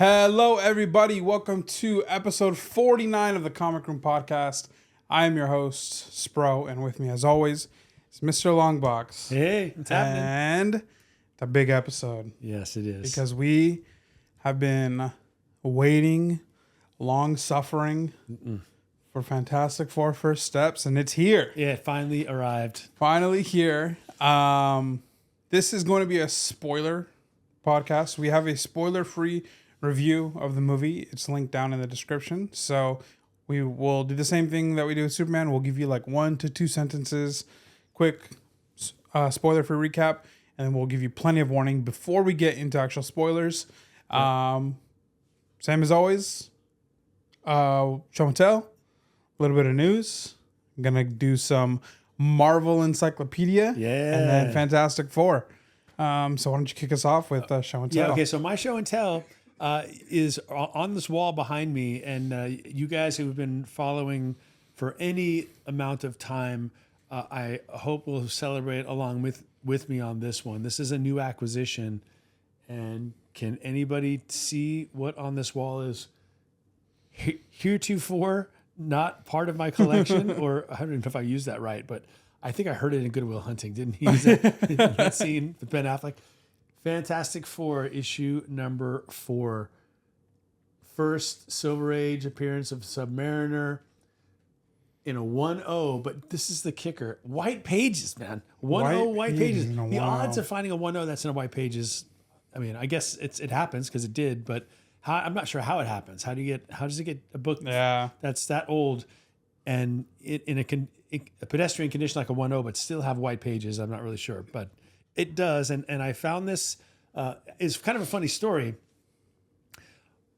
Hello, everybody. Welcome to episode 49 of the Comic Room Podcast. I am your host, Spro, and with me, as always, is Mr. Longbox. Hey, what's happening? And it's a big episode. Yes, it is. Because we have been waiting, long-suffering for Fantastic Four First Steps, and it's here. Yeah, it finally arrived. Finally here. This is going to be a spoiler podcast. We have a spoiler-free review of the movie. It's linked down in the description. So we will do the same thing that we do with Superman. We'll give you like 1 to 2 sentences, quick spoiler-free recap, and then we'll give you plenty of warning before we get into actual spoilers. Same as always, show and tell, a little bit of news. I'm going to do some Marvel Encyclopedia and then Fantastic Four. So why don't you kick us off with show and tell? Yeah, okay, so my show and tell is on this wall behind me, and you guys who have been following for any amount of time, I hope will celebrate along with me on this one. This is a new acquisition, and can anybody see what on this wall is heretofore not part of my collection? Or I don't even know if I used that right, but I think I heard it in Good Will Hunting. Didn't he use it? That scene with Ben Affleck. Fantastic Four, issue number 4. First Silver Age appearance of Submariner in a 1-0, but this is the kicker. White pages, man. 1-0 white pages. The odds of finding a 1-0 that's in a white pages, I mean, I guess it happens because it did, but I'm not sure how it happens. How does it get a book that's that old and it in a pedestrian condition like a 1-0, but still have white pages? I'm not really sure, but it does. And I found this is kind of a funny story.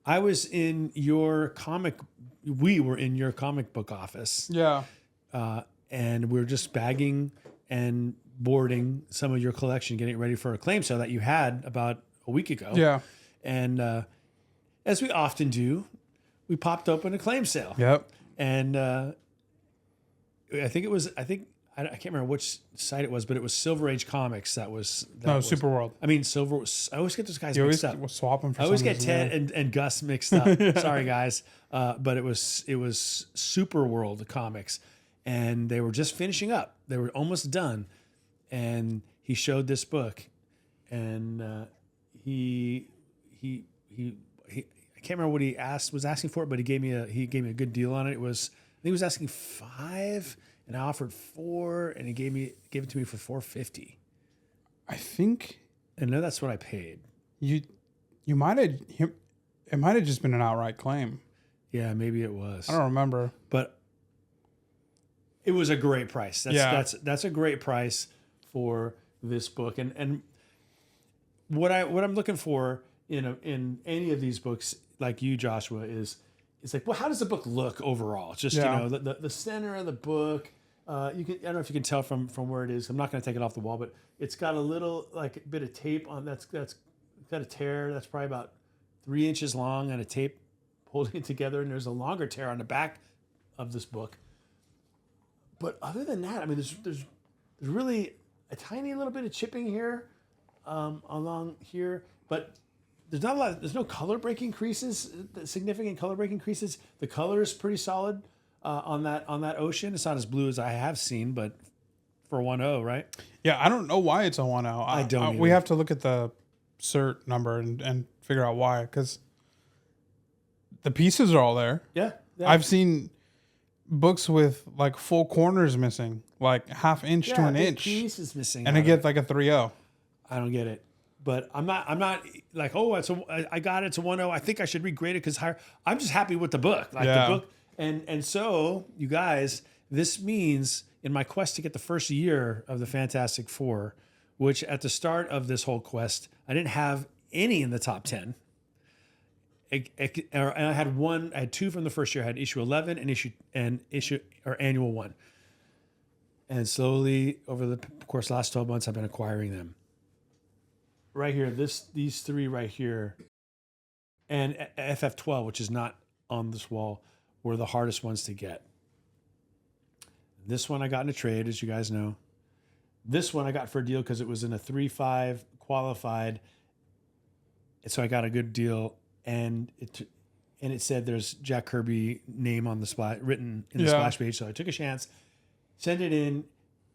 I was in we were in your comic book office. Yeah. And we were just bagging and boarding some of your collection, getting it ready for a claim sale that you had about a week ago. Yeah. And as we often do, we popped open a claim sale. Yep. And I can't remember which site it was, but it was Silver Age Comics. Superworld. I mean, I always get those guys mixed up. Swap them for I always get Ted and Gus mixed up. Sorry, guys. But it was Superworld Comics, and they were just finishing up. They were almost done, and he showed this book, and he I can't remember what he was asking for it, but he gave me a good deal on it. I think he was asking $5. And I offered $4, and he gave it to me for $4.50. I think. And no, that's what I paid. You might have. It might have just been an outright claim. Yeah, maybe it was. I don't remember, but it was a great price. That's a great price for this book. And what I'm looking for in any of these books, like you, Joshua, is. It's like, well, how does the book look overall? Just, the center of the book. I don't know if you can tell from where it is. I'm not going to take it off the wall, but it's got a little, like, bit of tape on that's got a tear that's probably about 3 inches long and a tape holding it together. And there's a longer tear on the back of this book. But other than that, I mean, there's really a tiny little bit of chipping here along here, but there's not a lot. There's no color breaking creases, significant color breaking creases. The color is pretty solid on that ocean. It's not as blue as I have seen, but for 1-0, right? Yeah, I don't know why it's a 1-0. I don't. We have to look at the cert number and figure out why, because the pieces are all there. Yeah. I've seen books with like full corners missing, like half inch to an inch. Piece is missing, and it gets like a 3-0. I don't get it. But I'm not like, I got it. It's a 1-0. I think I should regrade it because I'm just happy with the book. The book. And so, you guys, this means in my quest to get the first year of the Fantastic Four, which at the start of this whole quest, I didn't have any in the top 10. And I had 2 from the first year. I had issue 11 and issue annual 1. And slowly over the course of the last 12 months, I've been acquiring them. Right here, these 3 right here, and FF12, which is not on this wall, were the hardest ones to get. This one I got in a trade, as you guys know. This one I got for a deal because it was in a 3.5 qualified, so I got a good deal and it said there's Jack Kirby name on the written in the splash page. So I took a chance, sent it in.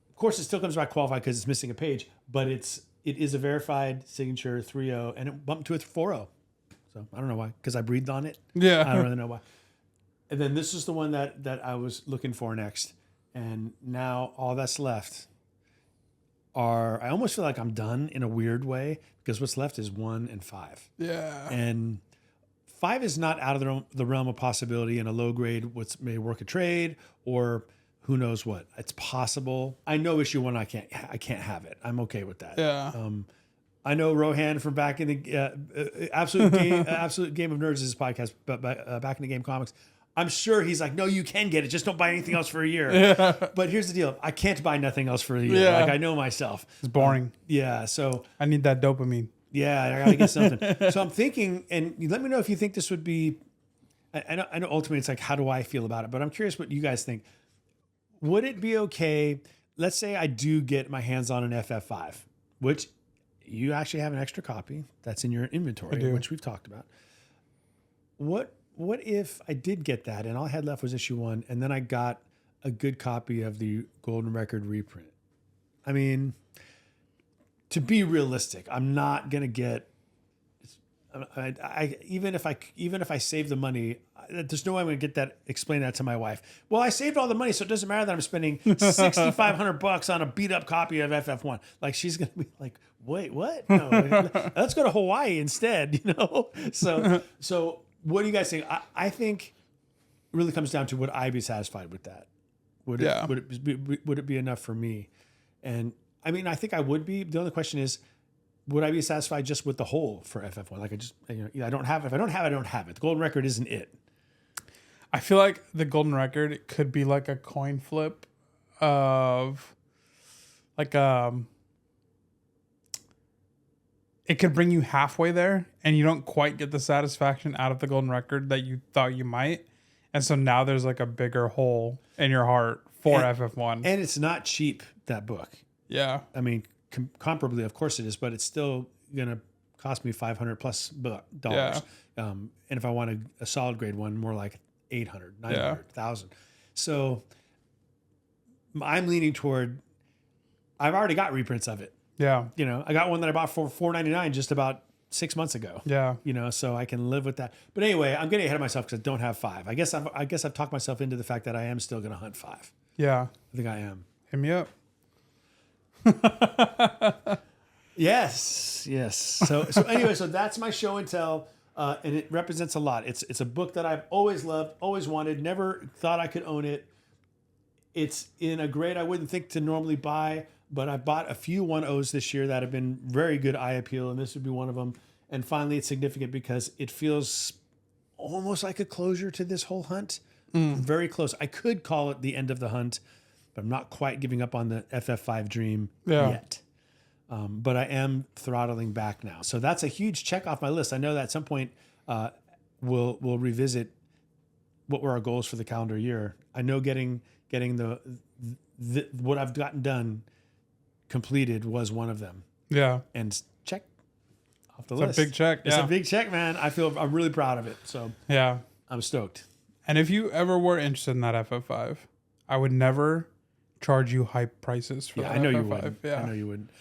Of course, it still comes back qualified because it's missing a page, but it is a verified signature 3.0, and it bumped to a 4.0. So I don't know why, because I breathed on it. Yeah, I don't really know why. And then this is the one that I was looking for next, and now all that's left are, I almost feel like I'm done in a weird way, because what's left is 1 and 5. Yeah, and 5 is not out of the realm of possibility, in a low grade may work a trade, or who knows what. It's possible. I know issue 1 I can't have it. I'm okay with that. Yeah. I know Rohan from back in the Absolute Game of Nerds is his podcast, but back in the game comics. I'm sure he's like, no, you can get it. Just don't buy anything else for a year. Yeah. But here's the deal. I can't buy nothing else for a year. Yeah. Like, I know myself. It's boring. Yeah. So I need that dopamine. Yeah, I got to get something. So I'm thinking, and you let me know if you think this would be, I know ultimately it's like, how do I feel about it? But I'm curious what you guys think. Would it be okay? Let's say I do get my hands on an FF5, which you actually have an extra copy that's in your inventory, which we've talked about. What if I did get that and all I had left was issue 1, and then I got a good copy of the Golden Record reprint? I mean, to be realistic, I'm not gonna get. Even if I save the money, there's no way I'm gonna get that. Explain that to my wife. Well, I saved all the money, so it doesn't matter that I'm spending $6,500 on a beat up copy of FF1. Like, she's gonna be like, wait, what? No, let's go to Hawaii instead. So what do you guys think? I think it really comes down to, would I be satisfied with that? Would it be enough for me? And I mean, I think I would be. The only question is, would I be satisfied just with the whole for FF1? Like, I don't have it. If I don't have it, I don't have it. The Golden Record isn't it. I feel like the Golden Record could be like a coin flip of like it could bring you halfway there, and you don't quite get the satisfaction out of the Golden Record that you thought you might. And so now there's like a bigger hole in your heart for FF1. And it's not cheap, that book. Yeah. I mean, comparably, of course it is, but it's still going to cost me $500 plus dollars. Yeah. And if I want a solid grade one, more like $800, $900, $1,000. So I'm leaning toward, I've already got reprints of it. Yeah. I got one that I bought for $4.99 just about 6 months ago. Yeah. So I can live with that. But anyway, I'm getting ahead of myself because I don't have 5. I guess I've talked myself into the fact that I am still going to hunt 5. Yeah. I think I am. Hit me up. Yes. So anyway, so that's my show and tell, and it represents a lot. It's a book that I've always loved, always wanted, never thought I could own it. It's in a grade I wouldn't think to normally buy, but I bought a few 1.0s this year that have been very good eye appeal, and this would be one of them. And finally, it's significant because it feels almost like a closure to this whole hunt. Very close. I could call it the end of the hunt, but I'm not quite giving up on the FF5 dream yet. But I am throttling back now. So that's a huge check off my list. I know that at some point we'll revisit what were our goals for the calendar year. I know getting the what I've gotten done completed was one of them. Yeah. And check off the list. It's a big check. It's a big check, man. I'm really proud of it. So yeah, I'm stoked. And if you ever were interested in that FF5, I would never charge you hype prices for that. I know FF5. you wouldn't. Yeah. I know you wouldn't.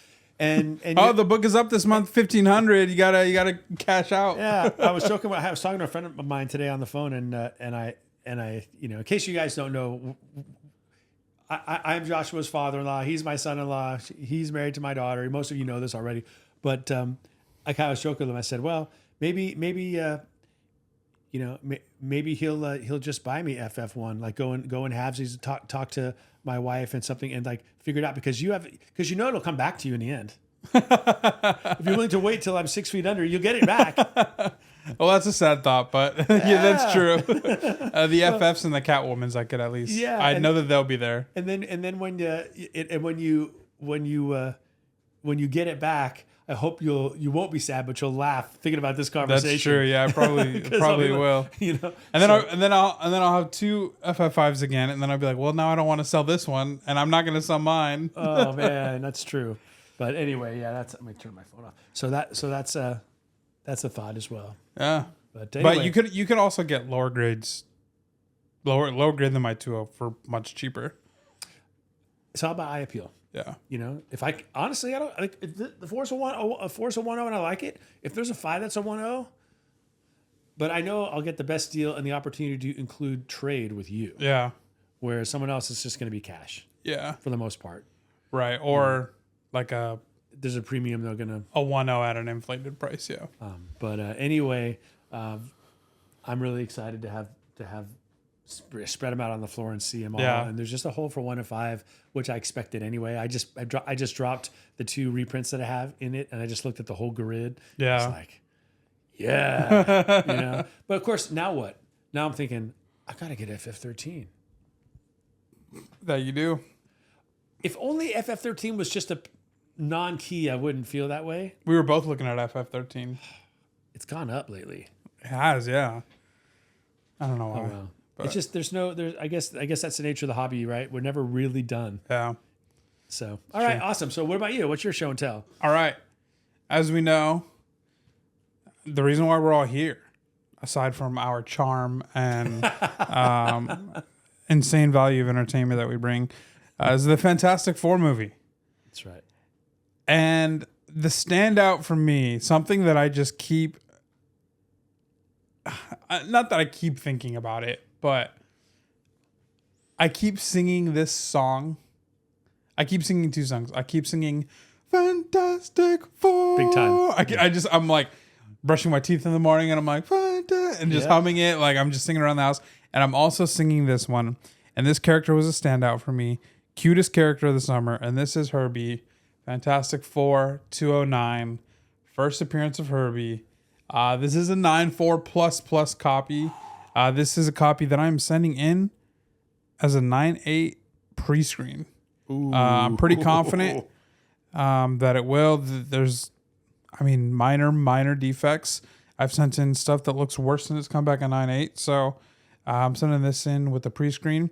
And the book is up this month, $1,500. You gotta cash out. Yeah, I was talking to a friend of mine today on the phone, and I in case you guys don't know, I'm Joshua's father-in-law. He's my son-in-law. He's married to my daughter. Most of you know this already, but I kind of joked with him. I said, well, maybe he'll just buy me FF1, like go in halvesies, talk to my wife and something, and like figure it out because it'll come back to you in the end. If you're willing to wait till I'm 6 feet under, you'll get it back. Well, that's a sad thought, but yeah, that's true. The FFs and the Catwomans, I could at least. Yeah, I know that they'll be there. And then when you get it back, I hope you won't be sad, but you'll laugh thinking about this conversation. That's true. Yeah, I probably will. And then I'll have 2 FF5s again, and then I'll be like, well, now I don't want to sell this one, and I'm not going to sell mine. Oh man, that's true. But anyway, yeah, let me turn my phone off. So that's a thought as well. Yeah. But anyway, you could also get lower grades, lower grade than my 2.0 for much cheaper. it's all about eye appeal. Yeah. You know, if I honestly, I don't like if the 4's a 1.0 and I like it. If there's a 5 that's a 1.0, but I know I'll get the best deal and the opportunity to include trade with you. Yeah. Whereas someone else is just going to be cash. Yeah. For the most part. Right. Or like there's a premium they're going to a 1.0 at an inflated price. Yeah. But anyway, I'm really excited to have spread them out on the floor and see them all. Yeah. And there's just a hole for 1 to 5, which I expected anyway. I just dropped the 2 reprints that I have in it, and I just looked at the whole grid. Yeah. It's like, yeah, you know. But of course, now what? Now I'm thinking I gotta get FF13. That you do. If only FF13 was just a non-key, I wouldn't feel that way. We were both looking at FF13. It's gone up lately. It has, yeah. I don't know why. Oh wow. It's just I guess that's the nature of the hobby, right? We're never really done. Yeah. So all right, awesome. So what about you? What's your show and tell? All right. As we know, the reason why we're all here, aside from our charm and insane value of entertainment that we bring, is the Fantastic Four movie. That's right. And the standout for me, something that I just keep, not that I keep thinking about it, but I keep singing this song. I keep singing 2 songs. I keep singing Fantastic Four. Big time. I'm like brushing my teeth in the morning and I'm like, and just humming it. Like I'm just singing around the house. And I'm also singing this one. And this character was a standout for me. Cutest character of the summer. And this is Herbie. Fantastic Four 209. First appearance of Herbie. This is a 9.4++ copy. This is a copy that I'm sending in as a 9.8 pre-screen. I'm pretty confident that it will. There's, minor defects. I've sent in stuff that looks worse than it's come back at 9.8. So I'm sending this in with the pre-screen.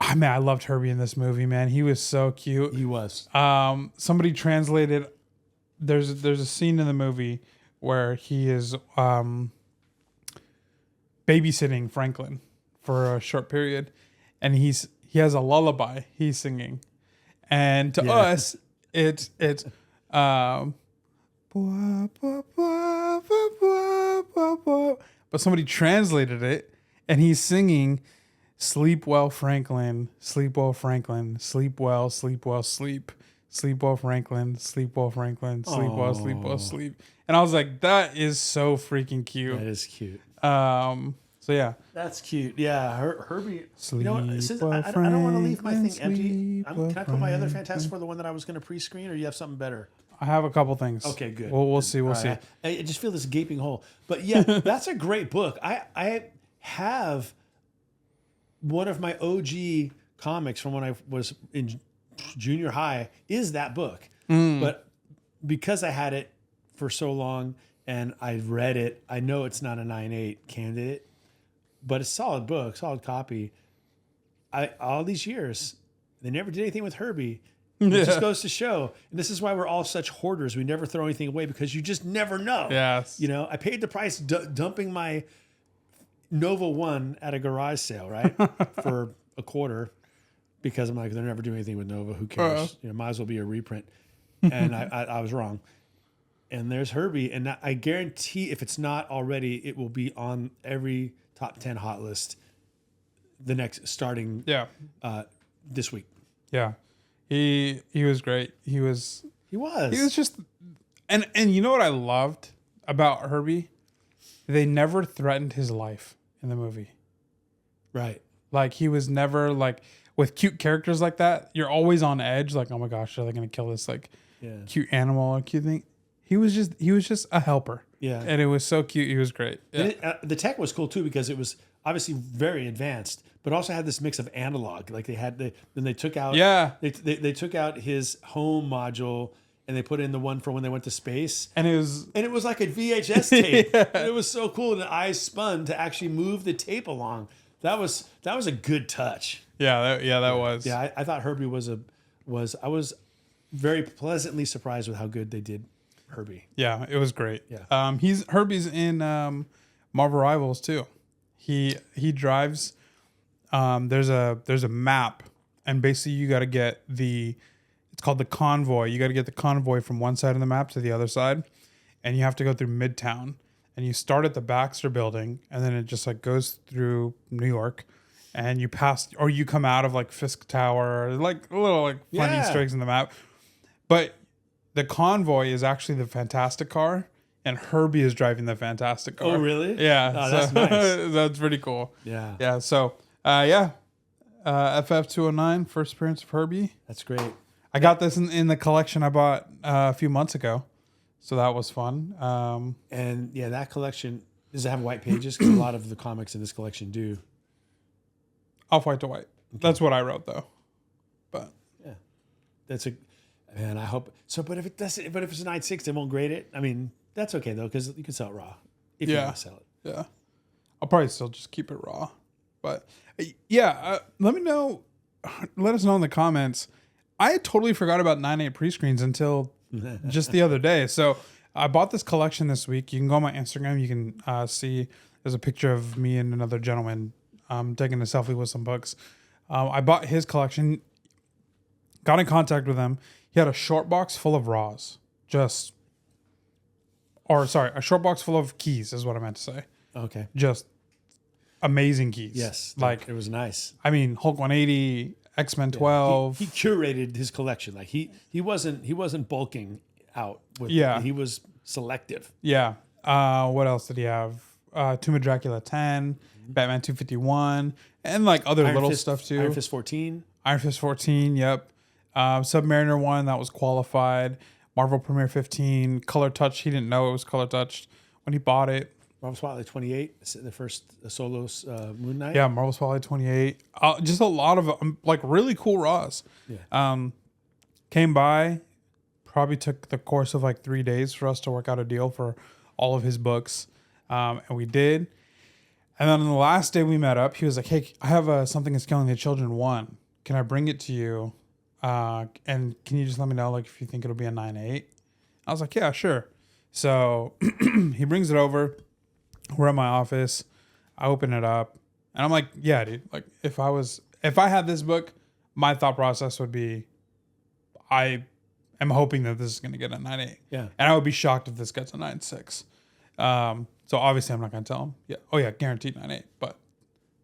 I loved Herbie in this movie, man. He was so cute. He was. Somebody translated. There's a scene in the movie where he is babysitting Franklin for a short period, and he has a lullaby he's singing, and to us it's but somebody translated it, and he's singing "Sleep well, Franklin, sleep well, Franklin, sleep well, sleep well, sleep. Sleep well, Franklin. Sleep well, Franklin. Sleep well, sleep well, sleep." And I was like, that is so freaking cute. That is cute. So yeah. That's cute. Yeah, Herbie. Sleep You know what? Since well, I don't want to leave my thing Franklin, empty. sleep well, Can I put my other Franklin. Fantastic Four, the one that I was going to pre-screen, or you have something better? I have a couple things. Okay, good. We'll see. We'll All see. right. I just feel this gaping hole. But yeah, that's a great book. I have one of my OG comics from when I was in junior high is that book. But because I had it for so long and I read it, I know it's not a 9.8 candidate, but it's a solid book, solid copy. All these years, they never did anything with Herbie. It just goes to show. And this is why we're all such hoarders. We never throw anything away because you just never know. Yes. You know, I paid the price dumping my Nova 1 at a garage sale, right? For a quarter, because I'm like, they're never doing anything with Nova. Who cares? You know, might as well be a reprint. And I was wrong. And there's Herbie, and I guarantee if it's not already, it will be on every top 10 hot list starting this week. Yeah. He was great. He was just, and you know what I loved about Herbie? They never threatened his life in the movie. Right. Like he was never like, with cute characters like that, you're always on edge. Like, oh my gosh, are they going to kill this cute animal or cute thing? He was just a helper. Yeah. And it was so cute. He was great. Yeah. The tech was cool too, because it was obviously very advanced, but also had this mix of analog. Like then they took out, they took out his home module and they put in the one for when they went to space. And it was like a VHS tape. And it was so cool. And the eyes spun to actually move the tape along. That was a good touch. That was. Yeah, I thought Herbie I was very pleasantly surprised with how good they did Herbie. Yeah, it was great. Yeah. Herbie's in Marvel Rivals too. He drives. There's a map, and basically you got to get it's called the convoy. You got to get the convoy from one side of the map to the other side, and you have to go through Midtown. And you start at the Baxter Building, and then it just like goes through New York, and you pass, or you come out of like Fisk Tower, like little like funny Easter eggs in the map. But the convoy is actually the Fantastic Car, and Herbie is driving the Fantastic Car. Oh, really? Yeah. Oh, so, that's nice. That's pretty cool. Yeah. Yeah. So, FF 209, first appearance of Herbie. That's great. I got this in the collection I bought a few months ago. So that was fun. And yeah, that collection, does it have white pages? Because a lot of the comics in this collection do. Off white to white. Okay. That's what I wrote though. But yeah, man, I hope so. But if it doesn't, but if it's a 9.6, they won't grade it. I mean, that's okay though, because you can sell it raw if you want to sell it. Yeah, I'll probably still just keep it raw. But yeah, let me know. Let us know in the comments. I totally forgot about 9.8 pre-screens until just the other day. So I bought this collection this week. You can go on my Instagram. You can see there's a picture of me and another gentleman taking a selfie with some books. I bought his collection. Got in contact with him. He had a short box full of raws. A short box full of keys is what I meant to say. Okay. Just amazing keys. Yes. Like it was nice. I mean, Hulk 180, X-Men 12. He curated his collection. Like he wasn't bulking out with he was selective. Yeah. What else did he have? Tomb of Dracula 10, Batman 251, and like other little stuff too. Iron Fist 14. Iron Fist 14, yep. Submariner 1, that was qualified. Marvel Premiere 15, Color Touch. He didn't know it was color touched when he bought it. Marvel Spotlight 28, the first solo Moon Knight. Yeah, Marvel Spotlight 28. Just a lot of like really cool raws. Yeah. Came by, probably took the course of like 3 days for us to work out a deal for all of his books. And we did. And then on the last day we met up, he was like, hey, I have Something That's Killing the Children 1. Can I bring it to you? And can you just let me know like if you think it'll be a 9.8? I was like, yeah, sure. So he brings it over. We're at my office. I open it up and I'm like, yeah, dude, like if I had this book, my thought process would be, I am hoping that this is going to get a 9.8. Yeah. And I would be shocked if this gets a 9.6. So obviously I'm not going to tell him, yeah, oh yeah, guaranteed 9.8. But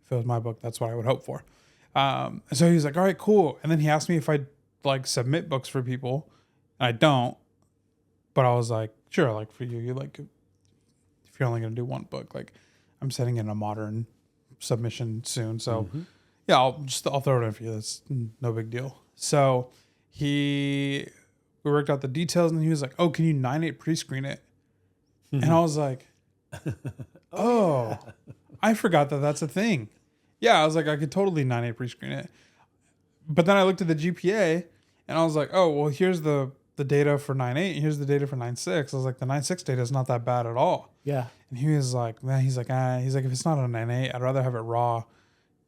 if it was my book, that's what I would hope for. So he was like, all right, cool. And then he asked me if I'd like submit books for people, and I don't, but I was like, sure. Like for you like, if you're only going to do one book, like I'm sending in a modern submission soon. So yeah, I'll throw it in for you. That's no big deal. So we worked out the details and he was like, oh, can you 9.8 pre-screen it? And I was like, oh, I forgot that that's a thing. Yeah, I was like, I could totally 9.8 pre-screen it. But then I looked at the GPA and I was like, oh, well, here's the data for 9.8. And here's the data for 9.6. I was like, the 9.6 data is not that bad at all. Yeah. And he was like, man, he's like, if it's not a 9.8, I'd rather have it raw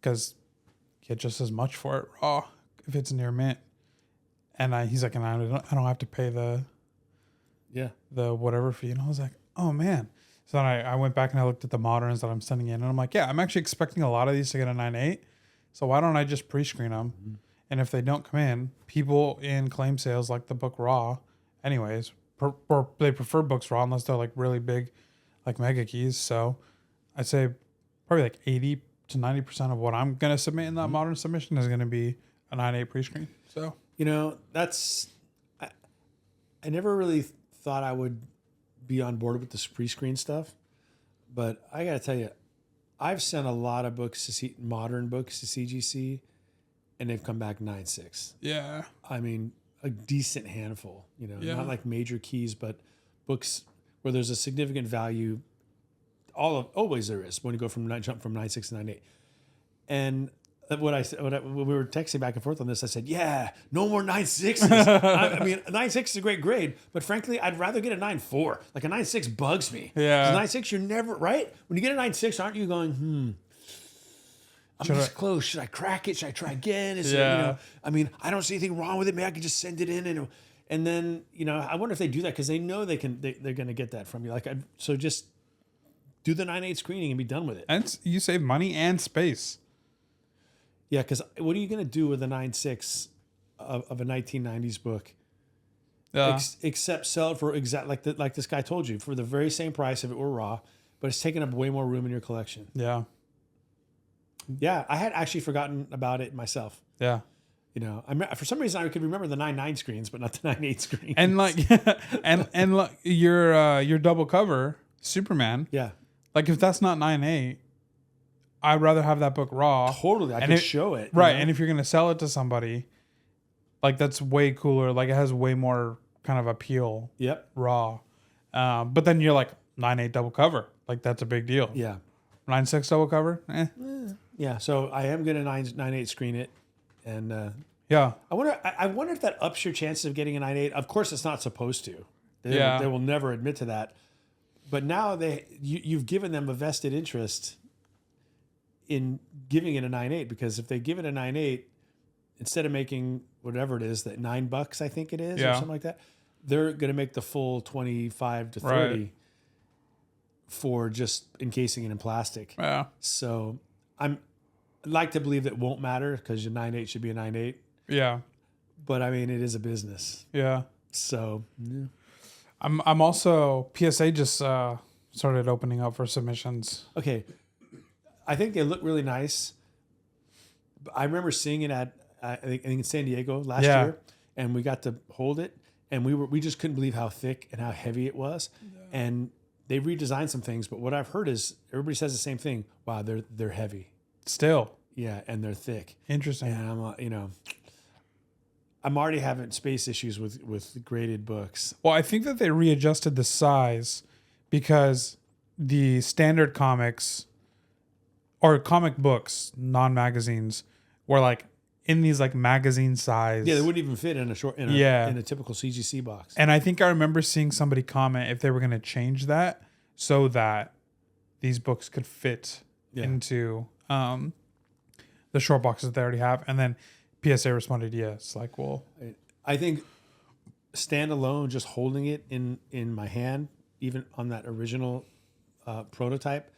because you get just as much for it raw if it's near mint. And he's like, and I don't have to pay the whatever fee. And I was like, oh man. So then I went back and I looked at the moderns that I'm sending in and I'm like, yeah, I'm actually expecting a lot of these to get a 9.8. So why don't I just pre-screen them? Mm-hmm. And if they don't come in, people in claim sales like the book raw anyways, or they prefer books raw unless they're like really big, like mega keys. So I'd say probably like 80 to 90% of what I'm going to submit in that modern submission is going to be a 9.8 pre-screen. So, you know, I never really thought I would be on board with this pre-screen stuff, but I got to tell you, I've sent a lot of books modern books to CGC and they've come back 9.6. Yeah. I mean, a decent handful, not like major keys, but books where there's a significant value. Always there is when you go jump from 9.6 to 9.8. And when we were texting back and forth on this, I said, yeah, no more 9.6s. I mean, 9.6 is a great grade, but frankly, I'd rather get a 9.4. Like a 9.6 bugs me. Yeah. 9.6, you're never, right? When you get a 9.6, aren't you going, I'm this close. Should I crack it? Should I try again? I mean, I don't see anything wrong with it. Maybe I could just send it in. And then, I wonder if they do that because they know they're going to get that from you. So just do the 9/8 screening and be done with it. And you save money and space. Yeah, because what are you going to do with a 9/6 of a 1990s book? Except sell it for like this guy told you, for the very same price if it were raw, but it's taking up way more room in your collection. Yeah. Yeah, I had actually forgotten about it myself. Yeah. For some reason I could remember the 9/9 screens, but not the 9/8 screens. And and like your double cover Superman. Yeah. Like if that's not 9/8, I'd rather have that book raw. Totally, I could show it. Right, and if you're gonna sell it to somebody, like that's way cooler. Like it has way more kind of appeal. Yep. Raw, but then you're like 9/8 double cover. Like that's a big deal. Yeah. 9/6 double cover. Yeah. So I am gonna 9/8 screen it, and yeah. I wonder if that ups your chances of getting a 9/8. Of course, it's not supposed to. They will never admit to that. But now you've given them a vested interest in giving it a 9/8, because if they give it a 9/8, instead of making whatever it is, that $9 I think it is, or something like that, they're going to make the full 25 to 30 for just encasing it in plastic. Yeah. So I'd like to believe that it won't matter, because your 9/8 should be a 9/8. Yeah. But I mean, it is a business. Yeah. So yeah. I'm also, PSA just started opening up for submissions. Okay. I think they look really nice. I remember seeing it at I think in San Diego last year, and we got to hold it, and we just couldn't believe how thick and how heavy it was. Yeah. And they redesigned some things, but what I've heard is everybody says the same thing. Wow, they're heavy. Still. Yeah, and they're thick. Interesting. And I'm already having space issues with graded books. Well, I think that they readjusted the size because the standard comics or comic books, non-magazines, were like in these like magazine size. Yeah, they wouldn't even fit in a typical CGC box. And I think I remember seeing somebody comment if they were going to change that so that these books could fit into the short boxes that they already have. And then PSA responded, yes. Like, well, I think standalone, just holding it in my hand, even on that original prototype,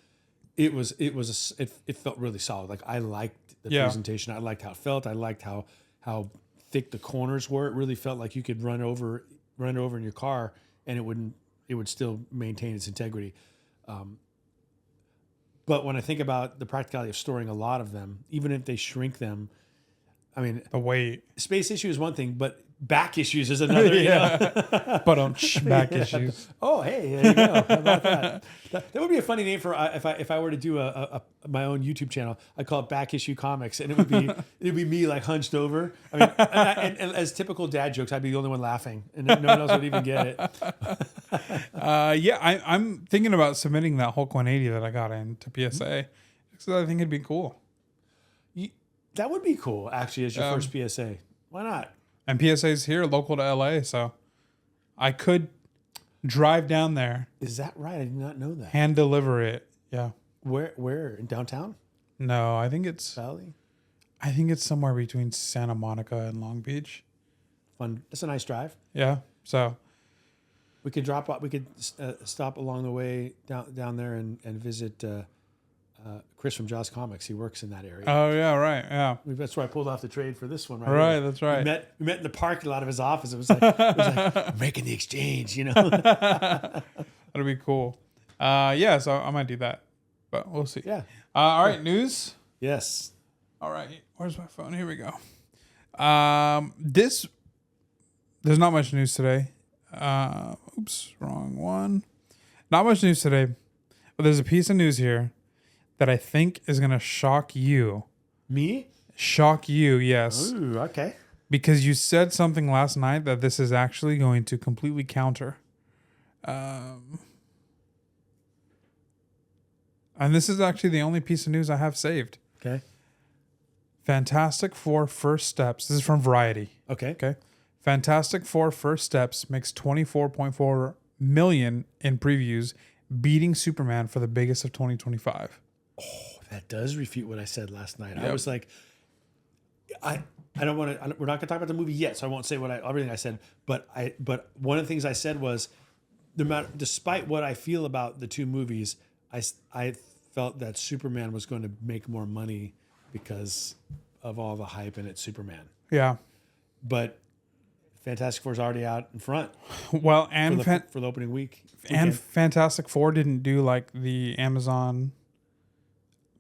it felt really solid. Like I liked the presentation. I liked how it felt. I liked how thick the corners were. It really felt like you could run over in your car and it would still maintain its integrity. But when I think about the practicality of storing a lot of them, even if they shrink them, I mean, the weight. Space issue is one thing, but back issues is another. But back issues. Oh, hey, there you go. How about that? That would be a funny name for if I were to do my own YouTube channel. I'd call it Back Issue Comics, and it would be me like hunched over. I mean, and as typical dad jokes, I'd be the only one laughing, and no one else would even get it. I'm thinking about submitting that Hulk 180 that I got into PSA because I think it'd be cool. That would be cool, actually, as your first PSA. Why not? And PSA's here, local to LA, so I could drive down there. Is that right? I did not know that. Hand deliver it. Yeah. Where? In downtown? No, I think it's Valley. I think it's somewhere between Santa Monica and Long Beach. Fun. That's a nice drive. Yeah. So we could stop along the way down there and visit Chris from Jaws Comics. He works in that area. Oh yeah, right. Yeah. That's where I pulled off the trade for this one, right? Right, that's right. We met in the parking lot of his office. It was like making the exchange, That'd be cool. So I might do that. But we'll see. Yeah. All right, news? Yes. All right. Where's my phone? Here we go. There's not much news today. Oops, wrong one. Not much news today. But there's a piece of news here that I think is going to shock you. Me? Shock you, yes. Ooh, okay. Because you said something last night that this is actually going to completely counter. And this is actually the only piece of news I have saved. Okay. Fantastic Four First Steps. This is from Variety. Okay. Fantastic Four First Steps makes 24.4 million in previews, beating Superman for the biggest of 2025. Oh, that does refute what I said last night. Yep. I was like, I don't want to. We're not going to talk about the movie yet, so I won't say everything I said. But one of the things I said was, despite what I feel about the two movies, I felt that Superman was going to make more money because of all the hype and it's Superman. Yeah. But Fantastic Four is already out in front. Well, and for the opening week. And Fantastic Four didn't do like the Amazon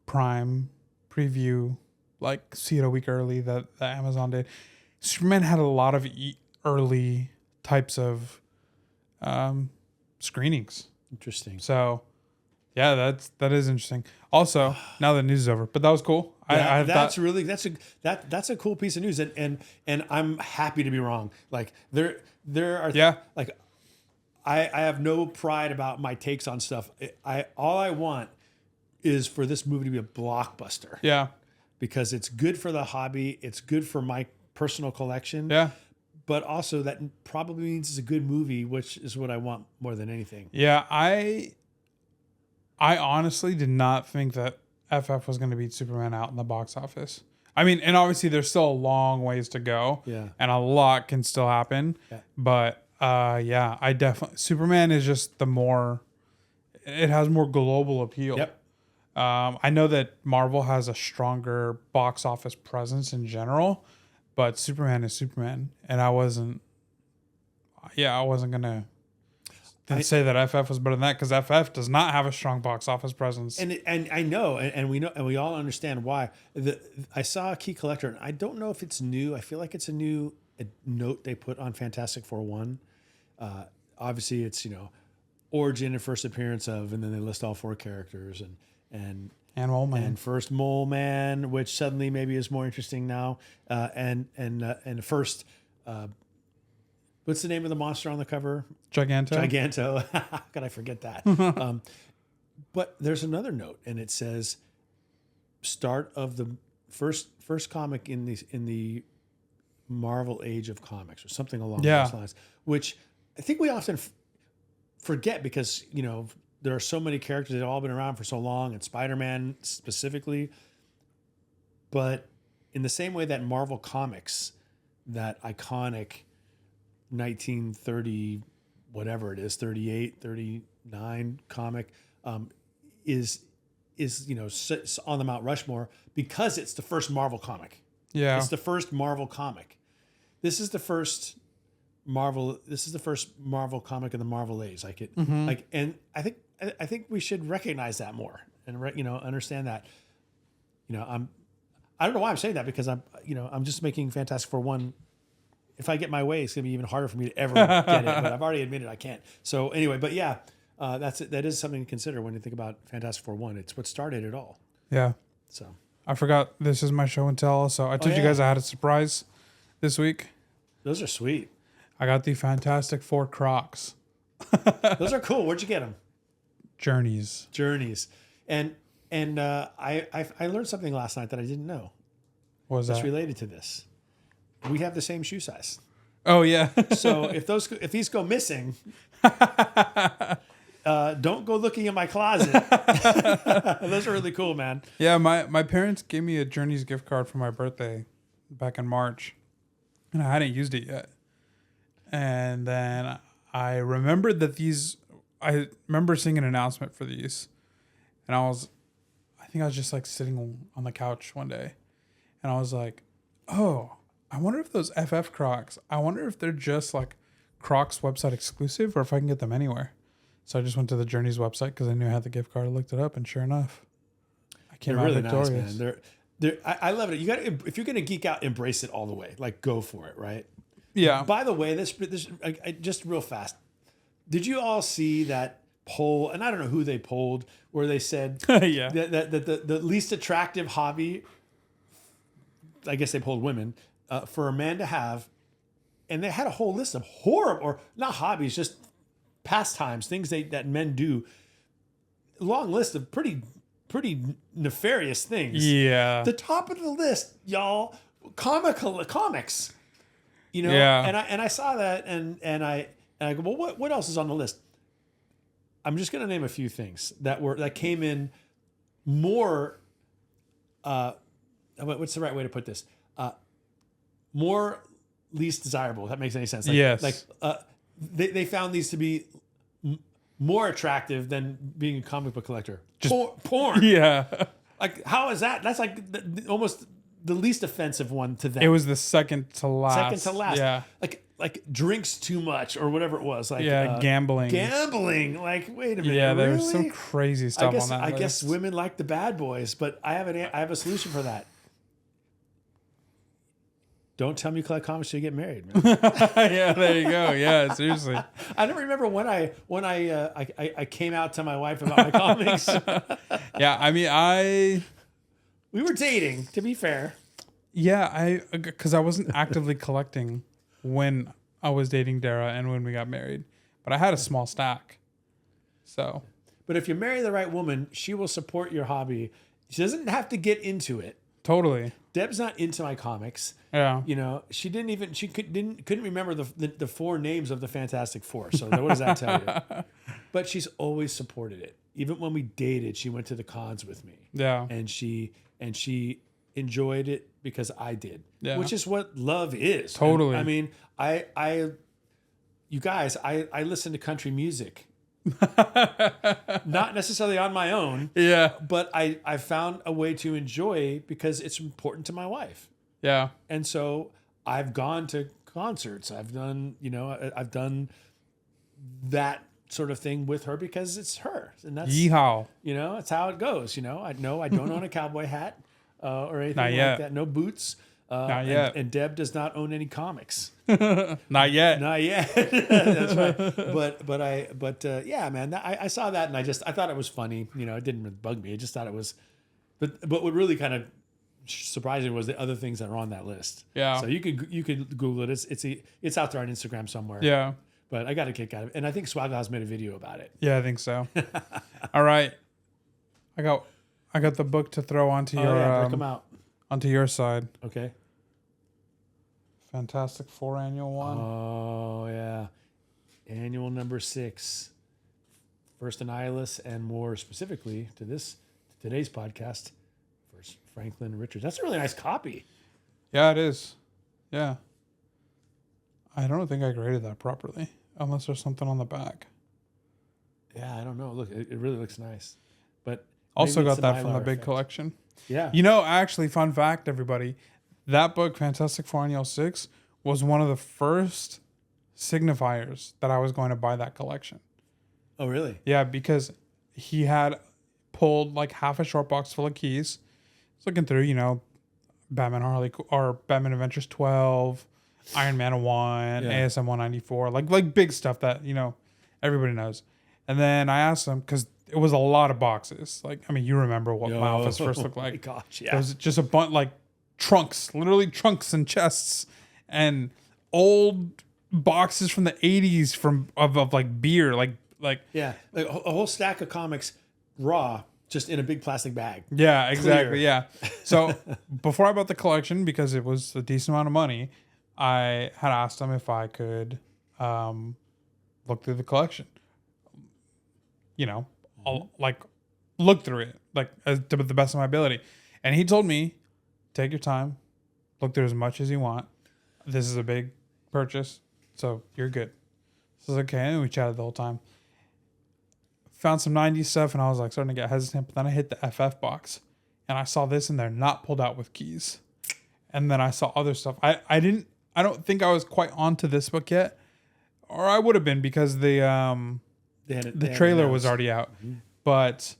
Prime preview, like see it a week early that Amazon did. Superman had a lot of early types of screenings. Interesting. So, yeah, that is interesting. Also, now the news is over, but that was cool. Yeah, that's a cool piece of news, and I'm happy to be wrong. Like there are like I have no pride about my takes on stuff. All I want is for this movie to be a blockbuster. Yeah, because it's good for the hobby, it's good for my personal collection. Yeah. But also that probably means it's a good movie, which is what I want more than anything. Yeah, I honestly did not think that FF was going to beat Superman out in the box office. I mean, and obviously there's still a long ways to go. Yeah. And a lot can still happen. Yeah. But yeah, I definitely Superman is just it has more global appeal. Yep. I know that Marvel has a stronger box office presence in general, but Superman is Superman, and I wasn't gonna say that FF was better than that because FF does not have a strong box office presence. And I know, and we know, and we all understand why. I saw a Key Collector, and I don't know if it's new. I feel like it's a new note they put on Fantastic Four 1. Obviously, it's origin and first appearance of, and then they list all 4 characters and Mole Man. And first Mole Man, which suddenly maybe is more interesting now. And first, what's the name of the monster on the cover? Giganto. How could I forget that? But there's another note, and it says start of the first comic in the Marvel Age of Comics, or something along those lines, which I think we often forget because there are so many characters that have all been around for so long, and Spider-Man specifically. But in the same way that Marvel Comics, that iconic 1930, whatever it is, 38, 39 comic, is sits on the Mount Rushmore because it's the first Marvel comic. Yeah. It's the first Marvel comic. This is the first Marvel comic in the Marvel Age. And I think we should recognize that more and understand that. I don't know why I'm saying that, because I'm just making Fantastic Four 1. If I get my way, it's gonna be even harder for me to ever get it. But I've already admitted I can't. So anyway, but yeah, that is something to consider when you think about Fantastic Four 1. It's what started it all. Yeah. So I forgot this is my show and tell. So I told you guys I had a surprise this week. Those are sweet. I got the Fantastic Four Crocs. Those are cool. Where'd you get them? Journeys. And I learned something last night that I didn't know. What was that? It's related to this. We have the same shoe size. Oh yeah. So if these go missing, don't go looking in my closet. Those are really cool, man. Yeah, my parents gave me a Journeys gift card for my birthday back in March, and I hadn't used it yet. And then I remembered that I remember seeing an announcement for these, and I think I was just like sitting on the couch one day, and I was like, oh, I wonder if those FF Crocs, I wonder if they're just like Crocs website exclusive or if I can get them anywhere. So I just went to the Journeys website because I knew I had the gift card. I looked it up, and sure enough, I came out really victorious. Nice, man. I love it. You got if you're gonna geek out, embrace it all the way. Like, go for it, right? Yeah. By the way, this just real fast. Did you all see that poll? And I don't know who they polled, where they said yeah. that the least attractive hobby, I guess they polled women, for a man to have, and they had a whole list of horrible, or not hobbies, just pastimes, things that men do. Long list of pretty nefarious things. Yeah. The top of the list, y'all, comics. Yeah. And I saw that, and I go, well, what else is on the list? I'm just going to name a few things that came in more. What's the right way to put this? more least desirable. If that makes any sense. Like, Yes. They found these to be more attractive than being a comic book collector. Just porn. Yeah. Like, how is that? That's like almost the least offensive one to them. It was the second to last. Second to last. Yeah. Like drinks too much or whatever it was. Like gambling. Gambling. Like, wait a minute. Yeah, there was really? some crazy stuff on that I list. guess women like the bad boys, but I have a solution for that. Don't tell me you collect comics till you get married, man. Yeah, there you go. Yeah, seriously. I don't remember when I came out to my wife about my comics. Yeah, I mean, We were dating, to be fair. Yeah, because I wasn't actively collecting when I was dating Dara and when we got married, but I had a small stack. So, but if you marry the right woman, she will support your hobby. She doesn't have to get into it. Totally. Deb's not into my comics. Yeah. You know, she couldn't remember the four names of the Fantastic Four. So what does that tell you? But she's always supported it. Even when we dated, she went to the cons with me. Yeah. And she enjoyed it because I did. Yeah. Which is what love is. Totally. I mean, you guys, I listen to country music. Not necessarily on my own. Yeah. But I found a way to enjoy because it's important to my wife. Yeah. And so I've gone to concerts. I've done that sort of thing with her because it's her. And that's, yeehaw. It's how it goes. I don't own a cowboy hat or anything Not like yet. that. No boots. Not yet. And Deb does not own any comics. Not yet. Not yet. That's right. But yeah, man, I saw that and I thought it was funny. It didn't really bug me. I just thought it was, but what really kind of surprising was the other things that are on that list. Yeah. So you could Google it. It's out there on Instagram somewhere. Yeah. But I got a kick out of it, and I think Swag House made a video about it. Yeah, I think so. All right. I got the book to throw onto break them out. onto your side. Okay. Fantastic Four annual one. Oh yeah, annual number 6. First Annihilus, and more specifically to today's podcast, first Franklin Richards. That's a really nice copy. Yeah, it is. Yeah. I don't think I graded that properly, unless there's something on the back. Yeah, I don't know. Look, it really looks nice. But Also maybe got it's that from the Mylar big effect. collection. Yeah. Actually, fun fact, everybody, that book, Fantastic Four Annual 6, was one of the first signifiers that I was going to buy that collection. Oh, really? Yeah, because he had pulled like half a short box full of keys. I was looking through, Batman Adventures 12, Iron Man 1, Yeah. ASM 194, like big stuff that, everybody knows. And then I asked him, because it was a lot of boxes. You remember what my office first looked like. Oh my gosh, yeah. It was just a bunch, like trunks, literally trunks and chests and old boxes from the 80s of like beer, like yeah, like a whole stack of comics raw, just in a big plastic bag. yeah, exactly. Clear. Yeah. So before I bought the collection, because it was a decent amount of money, I had asked him if I could look through the collection. I'll look through it to the best of my ability. And he told me, take your time, look through as much as you want. This is a big purchase, so you're good. So I was okay, and we chatted the whole time. Found some 90s stuff, and I was starting to get hesitant, but then I hit the FF box, and I saw this in there, not pulled out with keys. And then I saw other stuff. I don't think I was quite onto this book yet, or I would have been, because the trailer was already out. Mm-hmm. But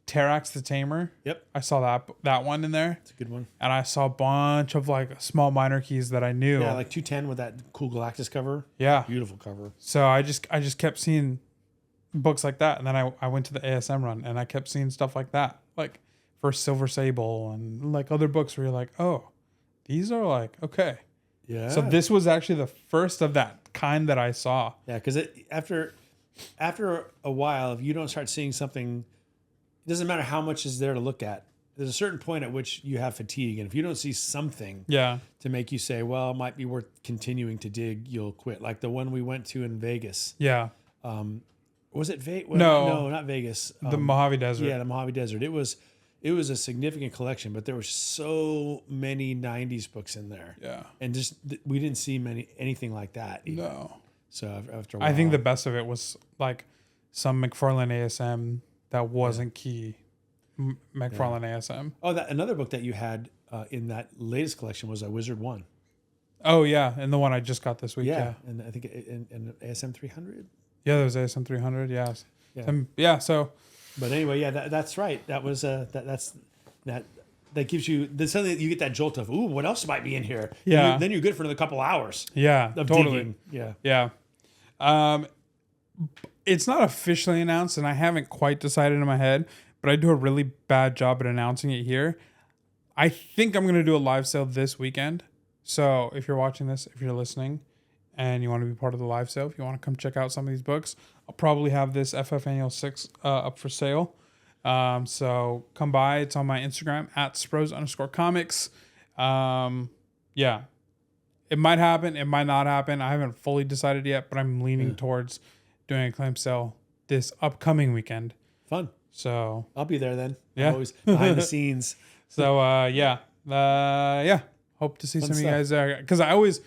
Terax the Tamer. Yep. I saw that one in there. It's a good one. And I saw a bunch of small minor keys that I knew. Yeah, like 210 with that cool Galactus cover. Yeah. Beautiful cover. So I just kept seeing books like that. And then I went to the ASM run and I kept seeing stuff like that. Like First Silver Sable and other books where you're like, oh, these are okay. Yeah. So this was actually the first of that kind that I saw. Yeah, because after a while, if you don't start seeing something, it doesn't matter how much is there to look at. There's a certain point at which you have fatigue, and if you don't see something to make you say, well, it might be worth continuing to dig, you'll quit. Like the one we went to in Vegas. Yeah. Was it Vegas? No. No, not Vegas. The Mojave Desert. Yeah, the Mojave Desert. It was it was a significant collection, but there were so many 90s books in there. Yeah. And just we didn't see anything like that either. No. So after a while, I think the best of it was like some McFarlane ASM that wasn't key. McFarlane ASM. Oh, another book that you had in that latest collection was a Wizard 1. Oh, yeah. And the one I just got this week. Yeah. And I think in ASM 300. Yeah, there was ASM 300. Yes. Yeah. So. But anyway, yeah, that's right. That was that gives you suddenly you get that jolt of, ooh, what else might be in here? Yeah. Then you're good for another couple hours. Yeah, of totally. Digging. Yeah. It's not officially announced, and I haven't quite decided in my head, but I do a really bad job at announcing it here. I think I'm going to do a live sale this weekend. So if you're watching this, if you're listening, and you want to be part of the live sale, if you want to come check out some of these books, I'll probably have this FF Annual 6 up for sale. So come by. It's on my Instagram at @spros_comics. Yeah, it might happen. It might not happen. I haven't fully decided yet, but I'm leaning towards doing a claim sale this upcoming weekend. Fun. So I'll be there then. Yeah. I'm always behind the scenes. So, hope to see Fun some of you stuff. guys there. Because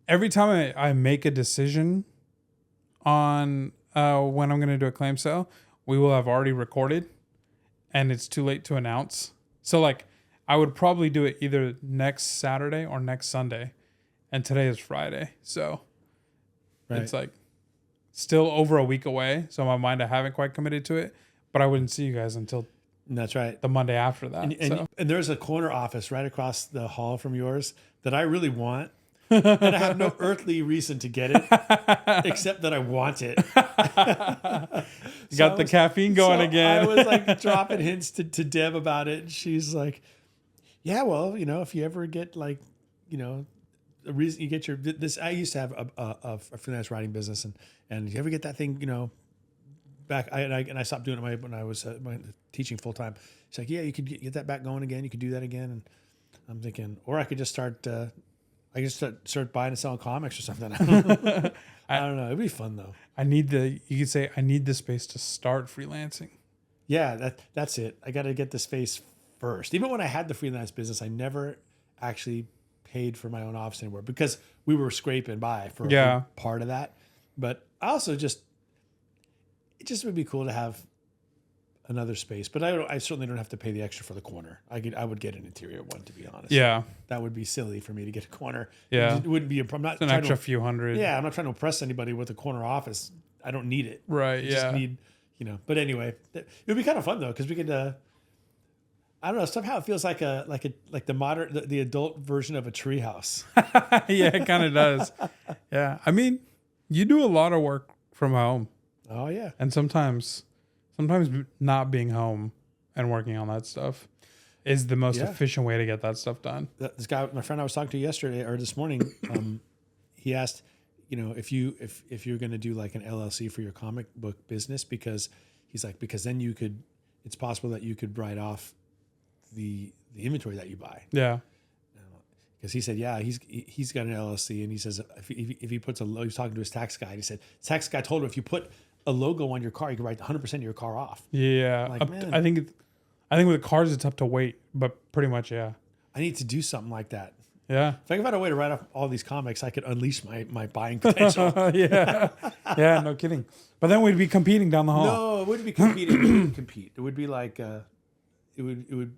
every time I make a decision on when I'm going to do a claim sale, we will have already recorded and it's too late to announce. So, like, I would probably do it either next Saturday or next Sunday. And today is Friday. So, it's like still over a week away. So, in my mind, I haven't quite committed to it. But I wouldn't see you guys until that's right. the Monday after that. And there's a corner office right across the hall from yours that I really want. And I have no earthly reason to get it except that I want it. You got the caffeine going again. I was like dropping hints to Deb about it. And she's like, yeah, well, if you ever get like, a reason you get this, I used to have a freelance writing business and you ever get that thing, back, I stopped doing it when I was teaching full time. It's like, yeah, you could get that back going again. You could do that again. And I'm thinking, or I could just start buying and selling comics or something. I don't know. It'd be fun though. You could say, I need the space to start freelancing. Yeah, that's it. I got to get the space first. Even when I had the freelance business, I never actually paid for my own office anymore because we were scraping by for a big part of that. But I also it just would be cool to have another space, but I certainly don't have to pay the extra for the corner. I would get an interior one, to be honest. Yeah, that would be silly for me to get a corner. Yeah, it wouldn't be. I'm not it's an extra few hundred. Yeah, I'm not trying to impress anybody with a corner office. I don't need it. Right. I just need, But anyway, it would be kind of fun though because we could. I don't know. Somehow it feels like the adult version of a treehouse. Yeah, it kind of does. Yeah, I mean, you do a lot of work from home. Oh yeah, and sometimes not being home and working on that stuff is the most efficient way to get that stuff done. This guy, my friend I was talking to yesterday or this morning, he asked, if you're going to do like an LLC for your comic book business, because then it's possible that you could write off the inventory that you buy. Yeah. Because he said, yeah, he's got an LLC, and he says if he puts he was talking to his tax guy, and he said tax guy told him if you put a logo on your car, you can write 100% of your car off. Yeah, I think with cars it's up to weight, but pretty much I need to do something like that. Yeah, if I could find a way to write off all these comics, I could unleash my buying potential. Yeah, no kidding. But then we'd be competing down the hall. No, it wouldn't be competing. We wouldn't compete. It would be like it would.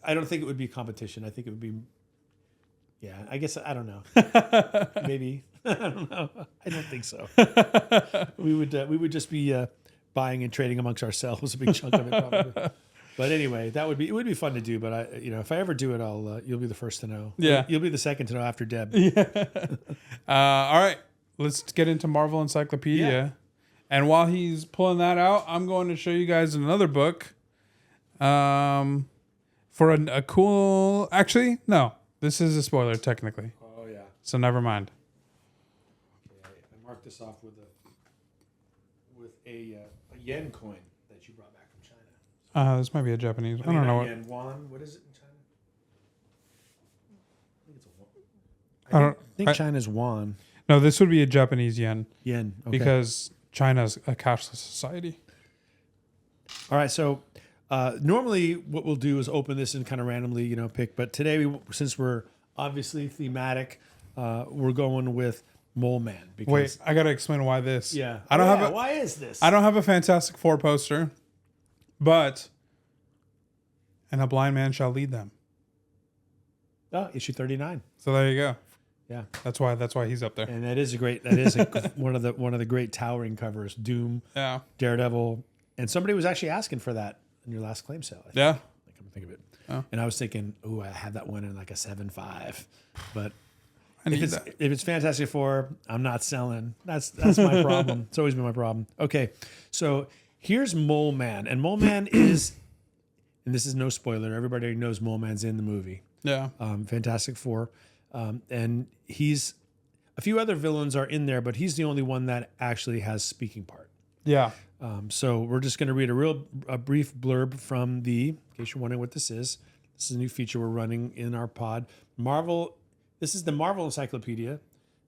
I don't think it would be competition. I think it would be. Yeah, I guess I don't know. Maybe I don't know. I don't think so. We would just be buying and trading amongst ourselves a big chunk of it, probably. But anyway, it would be fun to do. But if I ever do it, you'll be the first to know. Yeah, you'll be the second to know after Deb. Yeah. All right, let's get into Marvel Encyclopedia. Yeah. And while he's pulling that out, I'm going to show you guys another book. For a cool. Actually, no. This is a spoiler, technically. Oh, yeah. So never mind. Okay, I marked this off with a yen coin that you brought back from China. This might be a Japanese. I don't know what. Yen, won. What is it in China? I think it's a won. I think China's won. No, this would be a Japanese yen. Yen, okay. Because China's a cashless society. All right, so Normally, what we'll do is open this and kind of randomly, pick. But today, since we're obviously thematic, we're going with Mole Man. Because, Wait, I gotta explain why this. Yeah. I don't have. Why is this? I don't have a Fantastic Four poster, but and a blind man shall lead them. Oh, issue 39. So there you go. Yeah, that's why he's up there. And that is one of the great towering covers. Doom, yeah, Daredevil, and somebody was actually asking for that in your last claim sale. Yeah, I can think of it. Oh. And I was thinking, I had that one in like a 7.5, but if it's Fantastic Four, I'm not selling. That's my problem. It's always been my problem. Okay, so here's Mole Man, and Mole Man is, and this is no spoiler. Everybody knows Mole Man's in the movie. Yeah, Fantastic Four. And he's a few other villains are in there, but he's the only one that actually has speaking part. Yeah. So we're just going to read a brief blurb from in case you're wondering what this is a new feature we're running in our pod. This is the Marvel Encyclopedia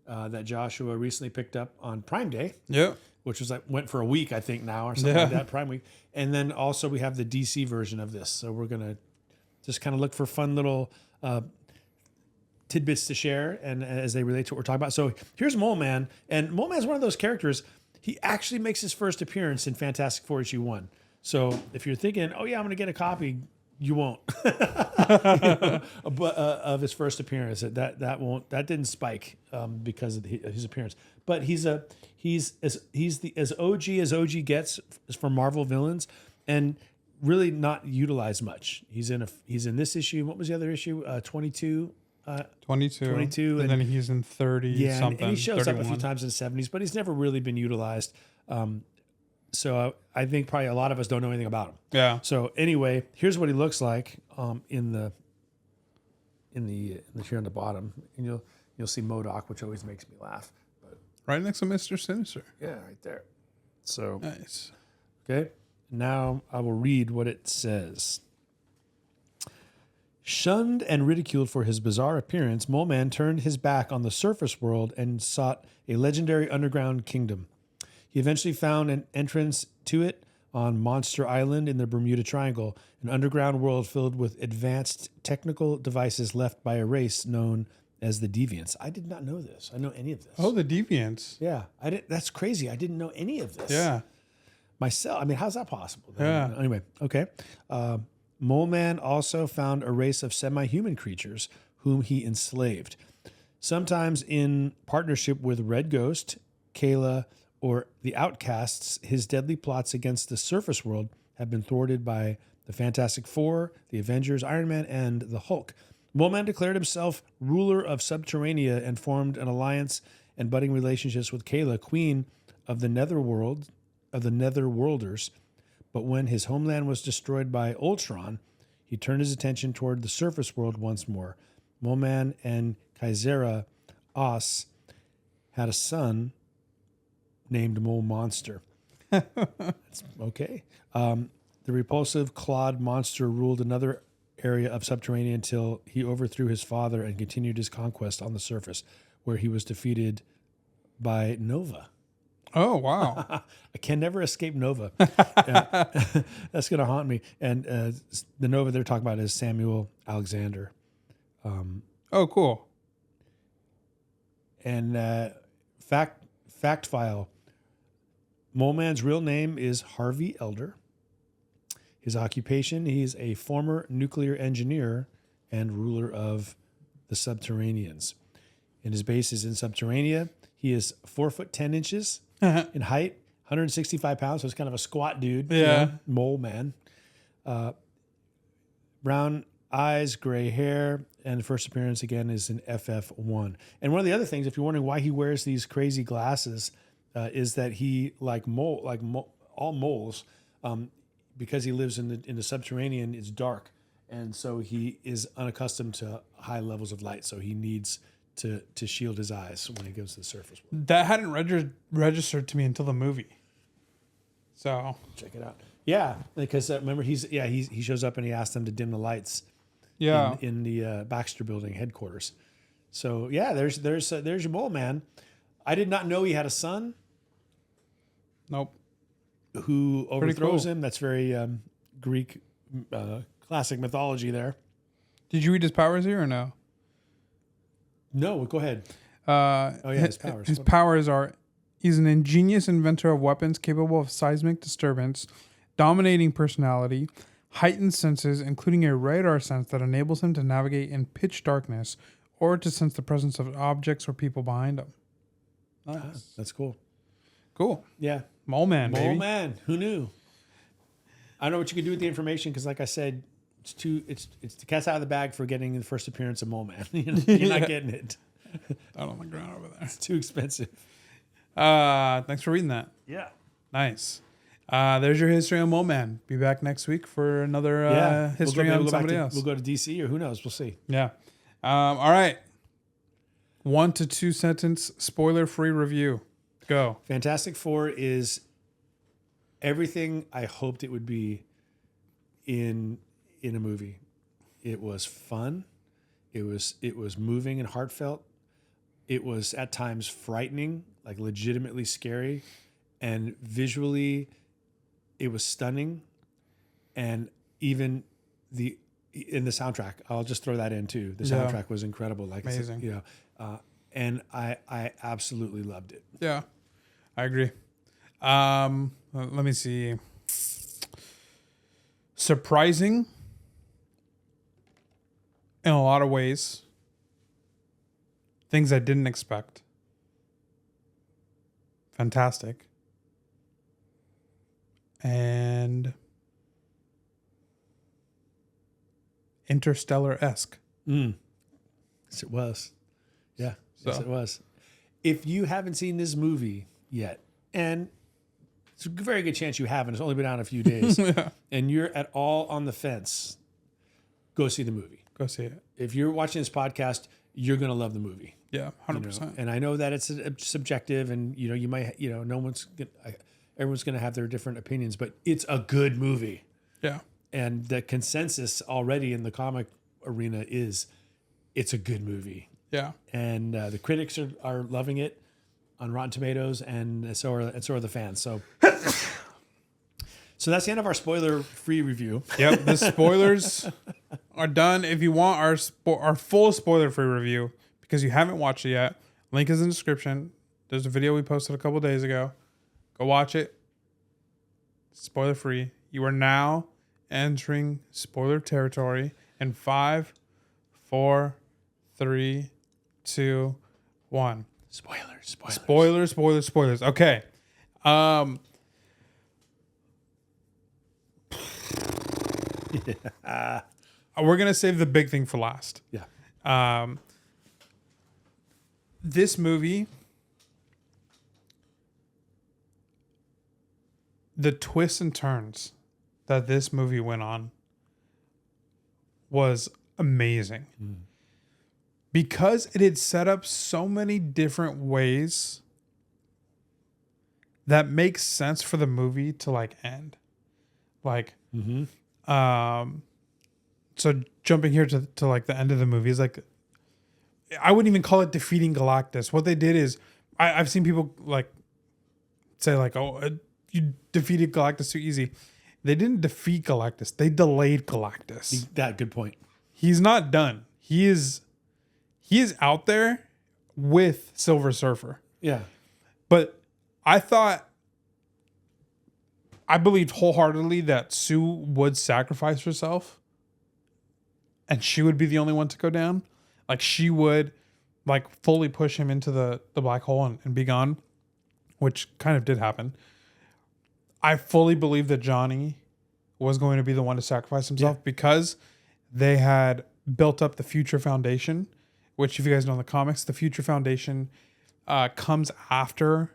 that Joshua recently picked up on Prime Day. Yeah. Which was went for a week, I think now, or something like that, Prime Week. And then also we have the DC version of this. So we're going to just kind of look for fun little tidbits to share and as they relate to what we're talking about. So here's Mole Man, and Mole Man is one of those characters. He actually makes his first appearance in Fantastic Four issue 1. So if you're thinking, oh yeah, I'm going to get a copy, you won't. But of his first appearance, that didn't spike because of his appearance. But he's as OG as OG gets for Marvel villains, and really not utilized much. He's in this issue. What was the other issue? 22. 22, and then he's in 30 something. And he shows 31. up a few times in the 70s, but he's never really been utilized. So I think probably a lot of us don't know anything about him. Yeah. So anyway, here's what he looks like in the here on the bottom, and you'll see MODOK, which always makes me laugh. But right next to Mr. Sinister. Yeah, right there. So nice. Okay. Now I will read what it says. Shunned and ridiculed for his bizarre appearance, Mole Man turned his back on the surface world and sought a legendary underground kingdom. He eventually found an entrance to it on Monster Island in the Bermuda Triangle, an underground world filled with advanced technical devices left by a race known as the Deviants. I did not know this. I know any of this. Oh, the Deviants. Yeah. That's crazy. I didn't know any of this. Yeah. Myself. I mean, how's that possible? Yeah. Anyway, okay. Mole Man also found a race of semi-human creatures whom he enslaved, sometimes in partnership with Red Ghost, Kayla, or the Outcasts. His deadly plots against the surface world have been thwarted by the Fantastic Four, the Avengers, Iron Man, and the Hulk. Mole Man declared himself ruler of Subterranea and formed an alliance and budding relationships with Kayla, queen of the Netherworlders. But when his homeland was destroyed by Ultron, he turned his attention toward the surface world once more. Mole Man and Kaisera Os had a son named Mole Monster. That's okay. The repulsive clawed monster ruled another area of Subterranea until he overthrew his father and continued his conquest on the surface, where he was defeated by Nova. Oh, wow. I can never escape Nova. That's going to haunt me. And the Nova they're talking about is Samuel Alexander. Oh, cool. And fact file. Mole Man's real name is Harvey Elder. His occupation, he's a former nuclear engineer and ruler of the Subterraneans. And his base is in Subterranea. He is 4'10" in height, 165 pounds, so it's kind of a squat dude. Yeah. Mole Man. Brown eyes, gray hair, and the first appearance again is in FF1. And one of the other things, if you're wondering why he wears these crazy glasses, is that he, all moles, because he lives in the Subterranean, it's dark, and so he is unaccustomed to high levels of light. So he needs to shield his eyes when he goes to the surface. That hadn't registered to me until the movie. So check it out. Yeah, because remember he shows up and he asks them to dim the lights. Yeah, in the Baxter Building headquarters. So yeah, there's your Mole Man. I did not know he had a son. Nope. Who overthrows him? That's very Greek classic mythology there. Did you read his powers here or no? No, go ahead. His powers. His powers are: he's an ingenious inventor of weapons capable of seismic disturbance, dominating personality, heightened senses, including a radar sense that enables him to navigate in pitch darkness or to sense the presence of objects or people behind him. Nice. That's cool. Cool. Yeah. Mole Man, baby. Mole Man. Who knew? I don't know what you can do with the information because, like I said, it's the cat's out of the bag for getting the first appearance of Mole Man. You're not getting it. Out on the ground over there. It's too expensive. Thanks for reading that. Yeah. Nice. There's your history on Mole Man. Be back next week for another history on somebody else. We'll go to DC or who knows? We'll see. Yeah. All right. 1 to 2 sentence spoiler-free review. Go. Fantastic Four is everything I hoped it would be in a movie. It was fun. It was moving and heartfelt. It was at times frightening, like legitimately scary, and visually it was stunning. And even in the soundtrack, I'll just throw that in too. The soundtrack was incredible. Like amazing. And I absolutely loved it. Yeah, I agree. Let me see. Surprising in a lot of ways. Things I didn't expect. Fantastic. And Interstellar-esque. Yes, it was. Yeah, yes, it was. If you haven't seen this movie yet, and it's a very good chance you haven't, it's only been out a few days, and you're at all on the fence, go see the movie. Go see it. If you're watching this podcast, you're going to love the movie. Yeah, 100%. And I know that it's subjective, and you might, everyone's going to have their different opinions, but it's a good movie. Yeah. And the consensus already in the comic arena is it's a good movie. Yeah. And the critics are loving it on Rotten Tomatoes, and so are the fans. So that's the end of our spoiler-free review. Yep, the spoilers are done. If you want our full spoiler-free review, because you haven't watched it yet, link is in the description. There's a video we posted a couple days ago. Go watch it. Spoiler-free. You are now entering spoiler territory in 5, 4, 3, 2, 1. Spoilers. Okay. We're gonna save the big thing for last. Yeah. This movie, the twists and turns that this movie went on was amazing. Because it had set up so many different ways that makes sense for the movie to like end. Like, so jumping here to like the end of the movie is like, I wouldn't even call it defeating Galactus. What they did is, I've seen people like say like, oh, you defeated Galactus too easy. They didn't defeat Galactus. They delayed Galactus. That good point. He's not done. He is out there with Silver Surfer. Yeah. But I believed wholeheartedly that Sue would sacrifice herself and she would be the only one to go down. Like she would like fully push him into the black hole and be gone, which kind of did happen. I fully believed that Johnny was going to be the one to sacrifice himself because they had built up the Future Foundation, which if you guys know in the comics, the Future Foundation comes after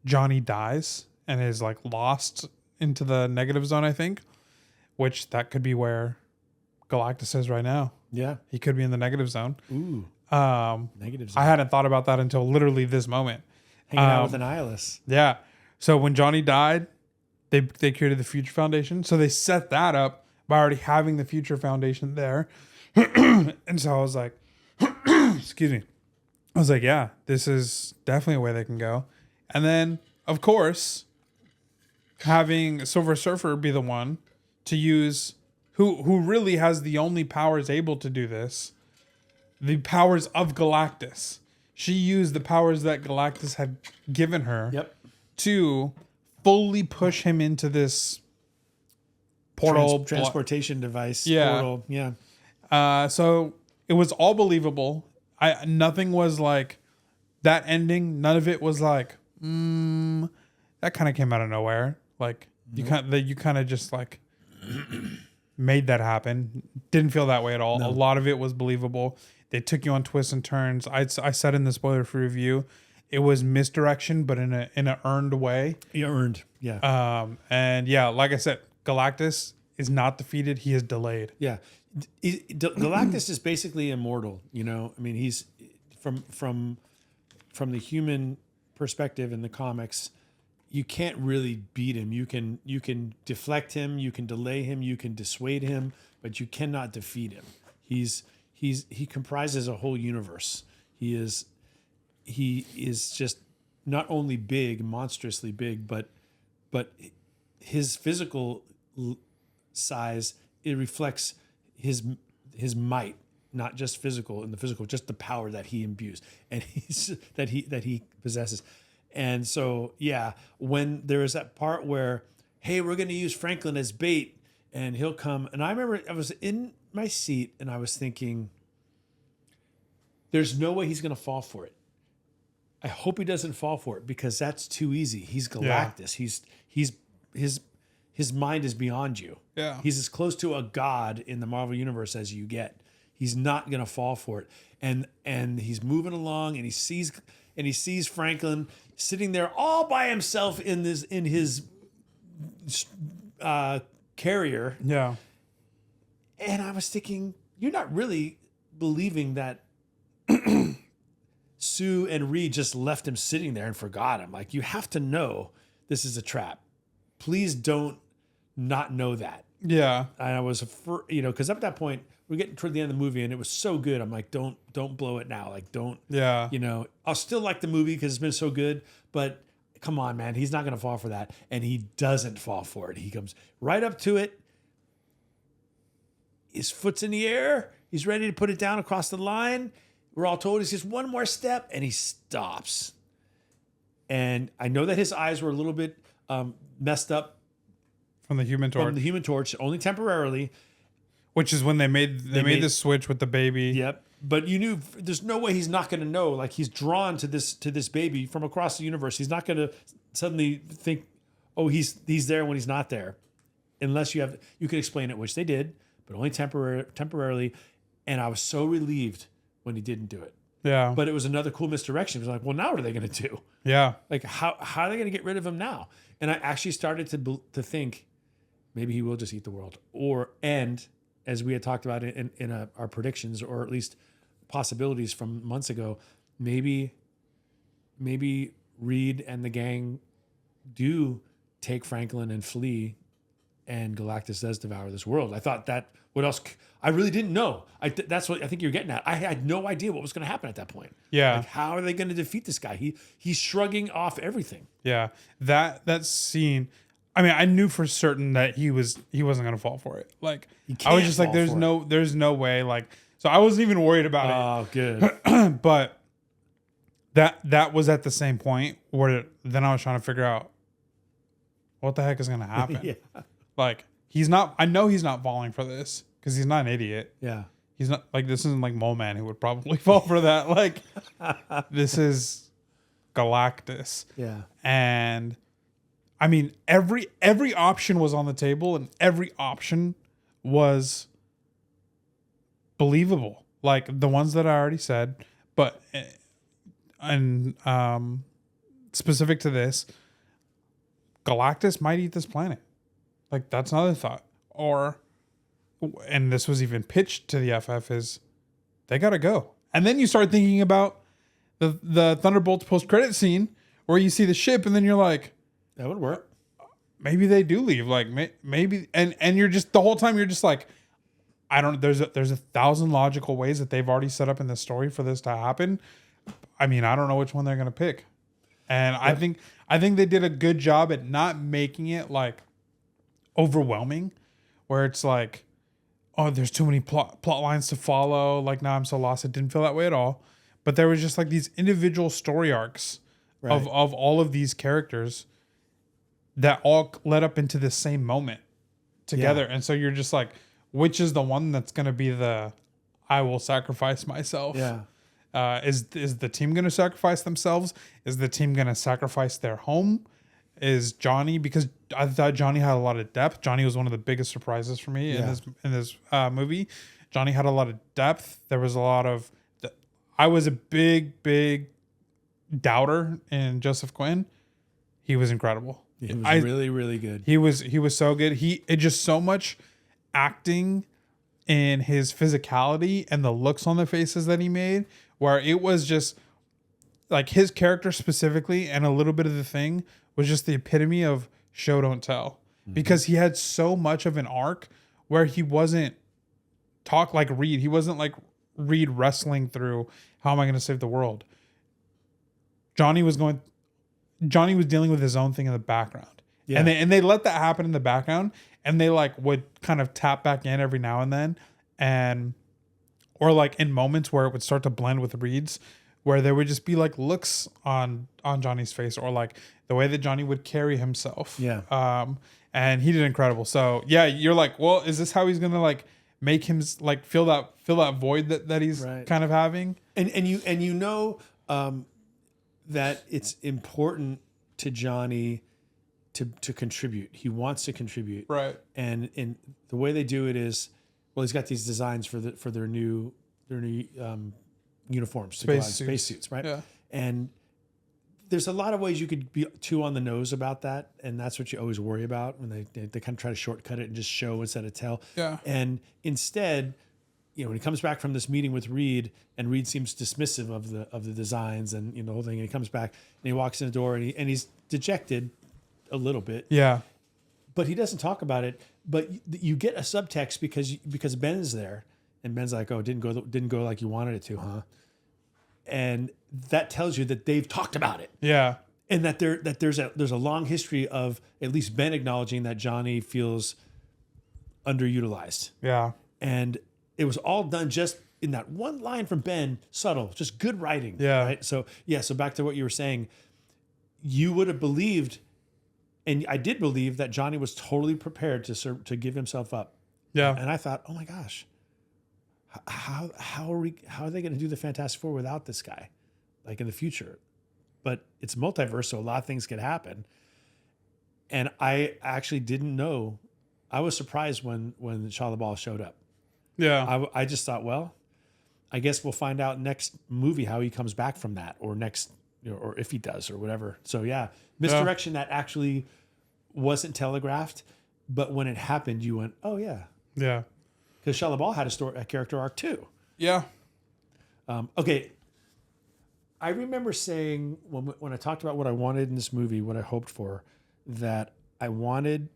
Johnny dies and is like lost into the negative zone, I think, which that could be where Galactus is right now. Yeah. He could be in the negative zone. Ooh. Negative zone. I hadn't thought about that until literally this moment. Hanging out with an Annihilus. Yeah. So when Johnny died, they created the Future Foundation. So they set that up by already having the Future Foundation there. And so I was like, excuse me. I was like, yeah, this is definitely a way they can go. And then, of course, having Silver Surfer be the one to use who really has the only powers able to do this, the powers of Galactus. She used the powers that Galactus had given her Yep. to fully push him into this portal Transportation device. Yeah. Portal. Yeah. So it was all believable. Nothing was like that ending. None of it was like, that kind of came out of nowhere. Like you kind of just like made that happen. Didn't feel that way at all. No. A lot of it was believable. They took you on twists and turns. I said in the spoiler-free review, it was misdirection, but in a earned way. You earned. Yeah. And yeah, like I said, Galactus is not defeated. He is delayed. Yeah. Galactus is basically immortal. You know, I mean, he's from the human perspective in the comics. You can't really beat him. You can deflect him. You can delay him. You can dissuade him, but you cannot defeat him. He comprises a whole universe. He is just not only big, monstrously big, but his physical size, it reflects his might, not just physical in the physical, just the power that he imbues and that he possesses. And so, yeah, when there is that part where, hey, we're going to use Franklin as bait and he'll come. And I remember I was in my seat and I was thinking, there's no way he's going to fall for it. I hope he doesn't fall for it because that's too easy. He's Galactus. Yeah. His mind is beyond you. Yeah. He's as close to a god in the Marvel universe as you get. He's not going to fall for it. And he's moving along and he sees Franklin sitting there all by himself in his carrier. Yeah. And I was thinking, you're not really believing that Sue and Reed just left him sitting there and forgot him. Like, you have to know this is a trap. Please don't not know that. Yeah. And I was, because up at that point, we're getting toward the end of the movie and it was so good. I'm like, don't blow it now. Like, don't, Yeah. I'll still like the movie because it's been so good, but come on, man, he's not going to fall for that. And he doesn't fall for it. He comes right up to it. His foot's in the air. He's ready to put it down across the line. We're all told he's just one more step and he stops. And I know that his eyes were a little bit messed up from the Human Torch. Only temporarily. Which is when they made the switch with the baby. Yep. But you knew there's no way he's not going to know. Like, he's drawn to this baby from across the universe. He's not going to suddenly think, oh, he's there when he's not there, unless you could explain it, which they did, but only temporarily. And I was so relieved when he didn't do it. Yeah. But it was another cool misdirection. It was like, well, now what are they going to do? Yeah. Like, how are they going to get rid of him now? And I actually started to think maybe he will just eat the world, and as we had talked about in our predictions, or at least possibilities from months ago, maybe Reed and the gang do take Franklin and flee, and Galactus does devour this world. I thought that. What else? I really didn't know. That's what I think you're getting at. I had no idea what was going to happen at that point. Yeah. Like, how are they going to defeat this guy? He's shrugging off everything. Yeah. That scene. I mean, I knew for certain that he wasn't going to fall for it. Like, I was just like, there's no way. Like, so I wasn't even worried about it. Oh, good. But that was at the same point where then I was trying to figure out what the heck is going to happen. Yeah. Like, I know he's not falling for this because he's not an idiot. Yeah. He's not like, this isn't like Mole Man who would probably fall for that. Like, this is Galactus. Yeah. And I mean, every option was on the table and every option was believable. Like the ones that I already said, but specific to this, Galactus might eat this planet. Like, that's another thought. And this was even pitched to the FF, is they got to go. And then you start thinking about the Thunderbolts post-credit scene where you see the ship and then you're like, that would work. Maybe they do leave. Like, maybe. And you're just, the whole time you're just like, I don't, there's 1,000 logical ways that they've already set up in the story for this to happen. I mean, I don't know which one they're going to pick. And yep. I think they did a good job at not making it like overwhelming, where it's like, oh, there's too many plot lines to follow. Like, now I'm so lost. It didn't feel that way at all. But there was just like these individual story arcs of all of these characters that all led up into the same moment together. And so you're just like, which is the one that's going to be the I will sacrifice myself? Yeah. Is the team going to sacrifice themselves? Is the team going to sacrifice their home? Is Johnny, because I thought Johnny had a lot of depth. Johnny was one of the biggest surprises for me in this movie. Johnny had a lot of depth. There was a lot of. I was a big doubter in Joseph Quinn. He was incredible. He was really, really good. He was so good. It just so much acting in his physicality and the looks on the faces that he made, where it was just like his character specifically, and a little bit of the thing was just the epitome of show don't tell, because he had so much of an arc where he wasn't talk like Reed. He wasn't like Reed wrestling through how am I going to save the world. Johnny was dealing with his own thing in the background. Yeah. And they let that happen in the background, and they like would kind of tap back in every now and then, or like in moments where it would start to blend with Reed's, where there would just be like looks on Johnny's face, or like the way that Johnny would carry himself. Yeah. And he did incredible. So yeah, you're like, well, is this how he's gonna like make him like fill that void that he's kind of having? And you know that it's important to Johnny to contribute. He wants to contribute. Right. And the way they do it is, well, he's got these designs for their new uniforms to go out, space suits, right? Yeah. And there's a lot of ways you could be too on the nose about that, and that's what you always worry about when they kind of try to shortcut it and just show instead of tell. Yeah. And instead, you know, when he comes back from this meeting with Reed, and Reed seems dismissive of the designs and, you know, the whole thing, and he comes back and he walks in the door and he's dejected a little bit. Yeah. But he doesn't talk about it. But you get a subtext because Ben's there, and Ben's like, "Oh, didn't go like you wanted it to, huh?" And that tells you that they've talked about it. Yeah. And that there's a long history of at least Ben acknowledging that Johnny feels underutilized. Yeah. And it was all done just in that one line from Ben, subtle, just good writing. Yeah. Right. So back to what you were saying, you would have believed, and I did believe, that Johnny was totally prepared to give himself up. Yeah. And I thought, oh my gosh, how are they going to do the Fantastic Four without this guy, like in the future? But it's multiverse, so a lot of things could happen. And I actually didn't know. I was surprised when Shia LaBeouf showed up. Yeah. I just thought, well, I guess we'll find out next movie how he comes back from that, or next, you know, or if he does, or whatever. So yeah, misdirection that actually wasn't telegraphed, but when it happened, you went, oh yeah, yeah, because Shia LaBeouf had a character arc too. Yeah. Okay. I remember saying when I talked about what I wanted in this movie, what I hoped for, that I wanted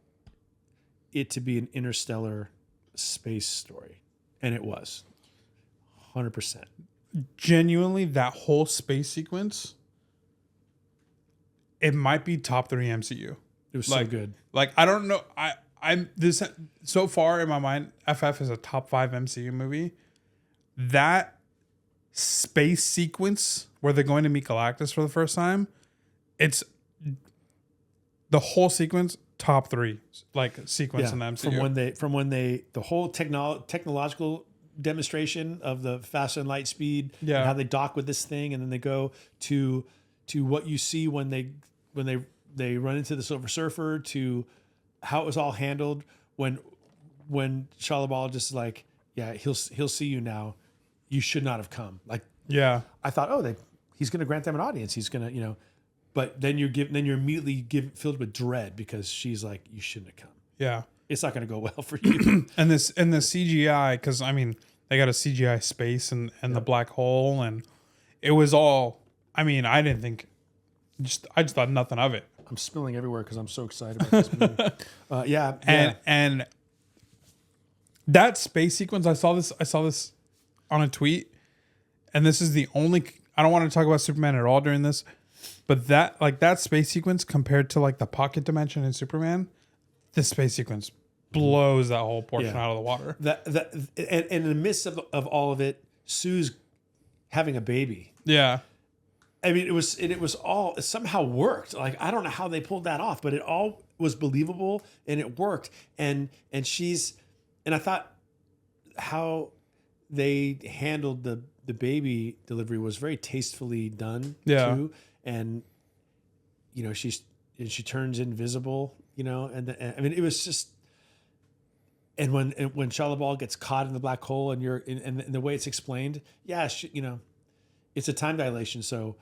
it to be an interstellar space story, and it was 100%. Genuinely, that whole space sequence, it might be top 3 MCU. It was so good. Like, I don't know. I'm this so far in my mind, FF is a top 5 MCU movie. That space sequence where they're going to meet Galactus for the first time, it's the whole sequence, top 3 like sequence in the MCU. From when they the whole technological demonstration of the fast and light speed, and how they dock with this thing, and then they go to what you see when they run into the Silver Surfer, to how it was all handled when Shia LaBeouf just like, yeah, he'll see you now. You should not have come. Like, yeah, I thought, he's going to grant them an audience. He's going to, you know, but then you're immediately filled with dread because she's like, you shouldn't have come. Yeah, it's not going to go well for you. and the CGI, because I mean, they got a CGI space and the black hole, and it was all. I mean, I didn't think. I just thought nothing of it. I'm spilling everywhere because I'm so excited about this movie. And that space sequence, I saw this on a tweet, and this is the only. I don't want to talk about Superman at all during this, but that space sequence compared to like the pocket dimension in Superman, this space sequence blows that whole portion out of the water. And in the midst of all of it, Sue's having a baby. Yeah. I mean, it was all, it somehow worked. Like, I don't know how they pulled that off, but it all was believable and it worked. And I thought how they handled the baby delivery was very tastefully done too. And, you know, she turns invisible, you know, and I mean, it was just, and when Shia LaBeouf gets caught in the black hole and and the way it's explained, you know, it's a time dilation. So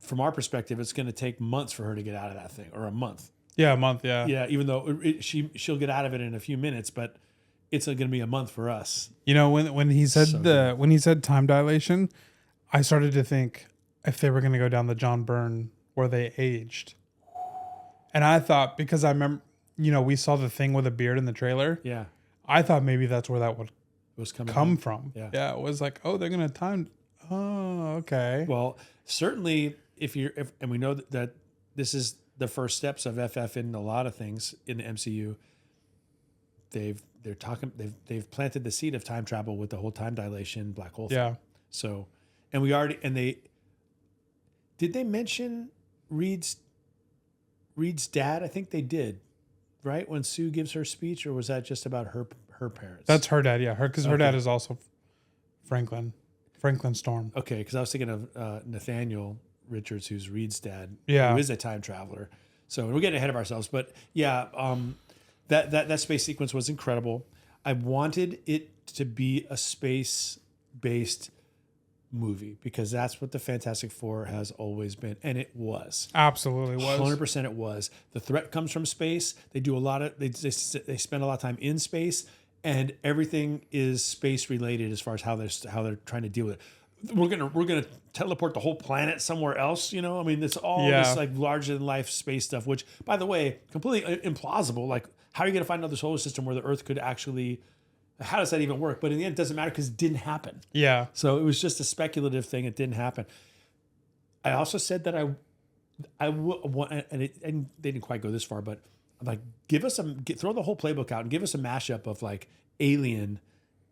from our perspective, it's going to take months for her to get out of that thing, or a month. Yeah, a month. Yeah. Yeah. Even though she'll get out of it in a few minutes, but it's going to be a month for us. You know, when he said when he said time dilation, I started to think if they were going to go down the John Byrne where they aged, and I thought, because I remember, you know, we saw the thing with a beard in the trailer. Yeah. I thought maybe that's where that would come from. Yeah. Yeah. It was like, oh, they're going to time. Oh, okay. Well, certainly and we know that this is the first steps of FF in a lot of things in the MCU. They've planted the seed of time travel with the whole time dilation black hole thing. Yeah. So, did they mention Reed's dad? I think they did, right? When Sue gives her speech, or was that just about her parents? That's her dad. Yeah. Because her dad is also Franklin Storm. Okay. Because I was thinking of Nathaniel Richards, who's Reed's dad, who is a time traveler. So we're getting ahead of ourselves, but yeah, that space sequence was incredible. I wanted it to be a space-based movie because that's what the Fantastic Four has always been, and it was. Absolutely was. 100% it was. The threat comes from space. They do a lot of they spend a lot of time in space, and everything is space related as far as how they're trying to deal with it. We're gonna teleport the whole planet somewhere else. You know, I mean, it's all this like larger than life space stuff. Which, by the way, completely implausible. Like, how are you gonna find another solar system where the Earth could actually? How does that even work? But in the end, it doesn't matter because it didn't happen. Yeah. So it was just a speculative thing. It didn't happen. I also said that I want, and they didn't quite go this far, but I'm like, throw the whole playbook out and give us a mashup of like Alien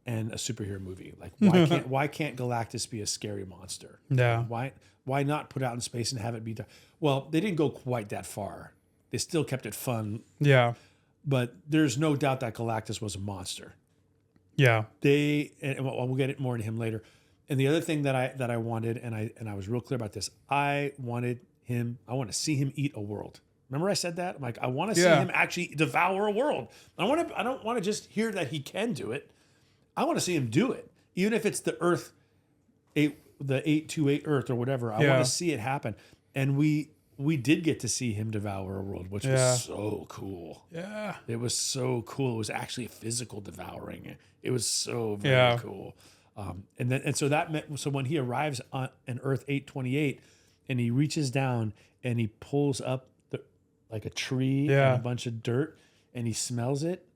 and a superhero movie. Like, why can't Galactus be a scary monster? Yeah. Why not put it out in space and have it be done? Well, they didn't go quite that far. They still kept it fun. Yeah. But there's no doubt that Galactus was a monster. Yeah. And we'll get it more into him later. And the other thing that I wanted, and I was real clear about this, I want to see him eat a world. Remember I said that? I'm like, I want to see him actually devour a world. I don't want to just hear that he can do it. I want to see him do it. Even if it's the 828 Earth or whatever. I want to see it happen. And we did get to see him devour a world, which was so cool. Yeah. It was so cool. It was actually a physical devouring. It was so very cool. So when he arrives on Earth 828 and he reaches down and he pulls up like a tree and a bunch of dirt and he smells it,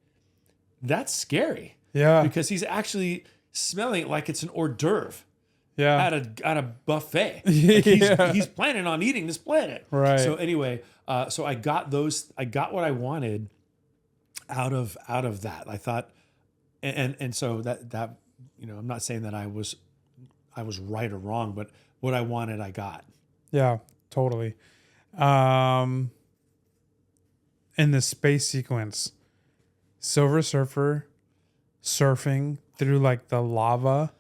that's scary. Yeah. Because he's actually smelling it like it's an hors d'oeuvre. Yeah. At a buffet. Like he's planning on eating this planet. Right. So anyway, so I got what I wanted out of that. I thought and so that you know, I'm not saying that I was right or wrong, but what I wanted I got. Yeah, totally. In the space sequence, Silver Surfer surfing through like the lava,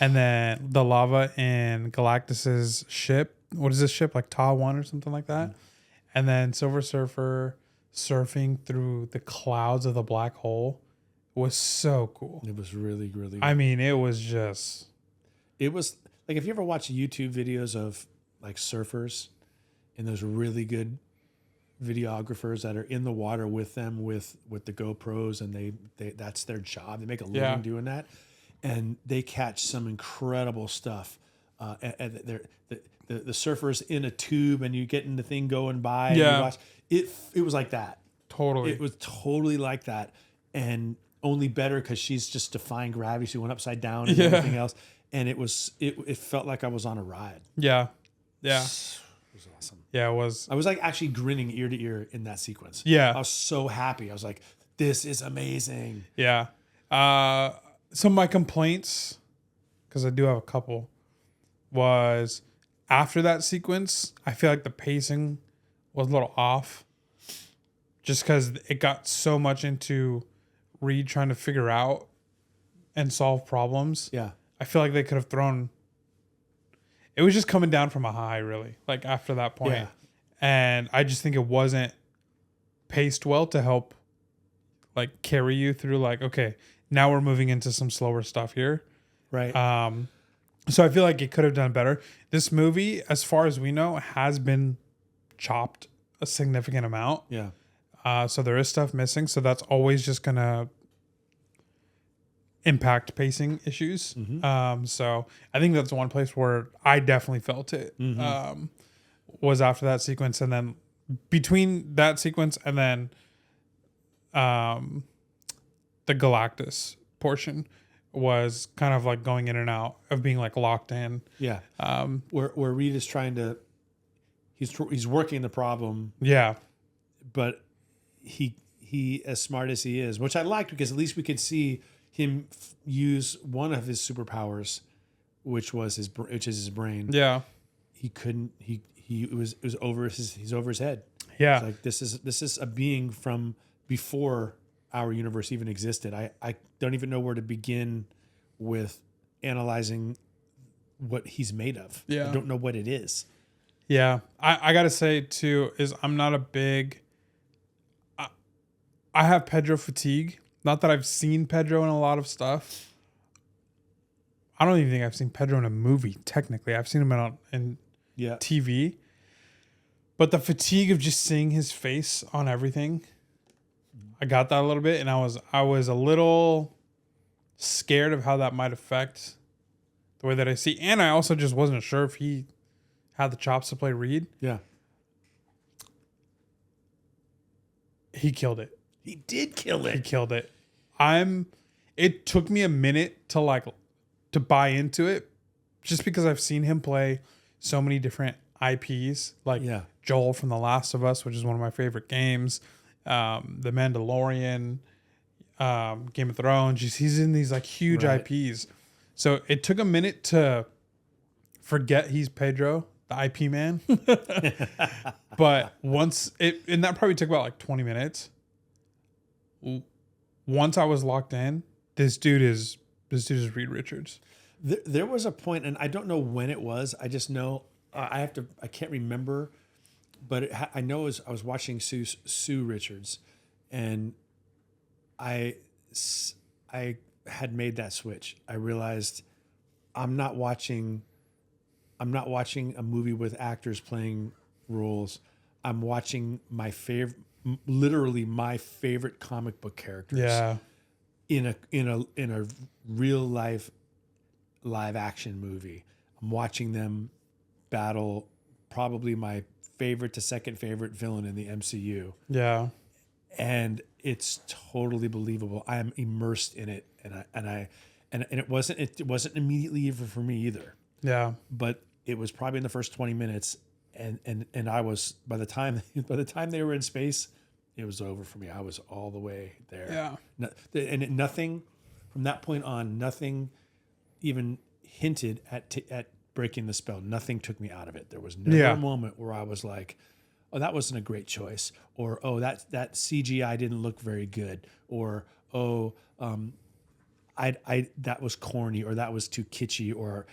and then the lava in Galactus's ship. What is this ship? Like Ta-1 or something like that? And then Silver Surfer surfing through the clouds of the black hole was so cool. It was really, really cool. I mean, it was like, if you ever watch YouTube videos of like surfers and those really good videographers that are in the water with them with the GoPros, and they that's their job. They make a living doing that, and they catch some incredible stuff. And they're the surfers in a tube, and you getting the thing going by. And you watch it. It was like that. Totally. It was totally like that, and only better because she's just defying gravity. She went upside down and everything else, and it felt like I was on a ride. Yeah. Yeah. It was awesome. Yeah, it was. I was like actually grinning ear to ear in that sequence. Yeah. I was so happy. I was like, this is amazing. Yeah. Some of my complaints, because I do have a couple, was after that sequence, I feel like the pacing was a little off. Just because it got so much into Reed trying to figure out and solve problems. Yeah. I feel like they could have thrown... It was just coming down from a high, really, like after that point. Yeah. And I just think it wasn't paced well to help like carry you through like, okay, now we're moving into some slower stuff here. Right. So I feel like it could have done better. This movie, as far as we know, has been chopped a significant amount. Yeah. So there is stuff missing. So that's always just going to impact pacing issues. Mm-hmm. So I think that's one place where I definitely felt it. Mm-hmm. Was after that sequence, and then between that sequence and then the Galactus portion was kind of like going in and out of being like locked in. Yeah. Where Reed is trying to, he's working the problem. Yeah. But he as smart as he is, which I liked because at least we could see him use one of his superpowers, which is his brain. Yeah. He couldn't. It was over he's over his head. Yeah. It's like this is a being from before our universe even existed. I don't even know where to begin with analyzing what he's made of. Yeah. I don't know what it is. Yeah. I gotta say too is I'm not a big. I have Pedro fatigue. Not that I've seen Pedro in a lot of stuff. I don't even think I've seen Pedro in a movie. Technically, I've seen him in TV. But the fatigue of just seeing his face on everything, I got that a little bit, and I was a little scared of how that might affect the way that I see. And I also just wasn't sure if he had the chops to play Reed. Yeah, he killed it. He did kill it. He killed it. It took me a minute to buy into it, just because I've seen him play so many different IPs, like Joel from The Last of Us, which is one of my favorite games, The Mandalorian, Game of Thrones. He's in these like huge IPs. So it took a minute to forget he's Pedro, the IP man. But and that probably took about like 20 minutes. Once I was locked in, this dude is Reed Richards. There was a point, and I don't know when it was. I just know I can't remember, but I know I was watching Sue Richards, and I had made that switch. I realized I'm not watching a movie with actors playing roles. I'm watching literally my favorite comic book characters. Yeah. In a real life live action movie. I'm watching them battle probably my favorite to second favorite villain in the MCU. Yeah. And it's totally believable. I am immersed in it, and it wasn't immediately even for me either. Yeah. But it was probably in the first 20 minutes, and I was by the time they were in space, it was over for me. I was all the way there. Yeah. And nothing from that point on, nothing even hinted at breaking the spell. Nothing took me out of it. There was never a moment where I was like, oh, that wasn't a great choice, or oh, that CGI didn't look very good, or oh, that was corny, or that was too kitschy, or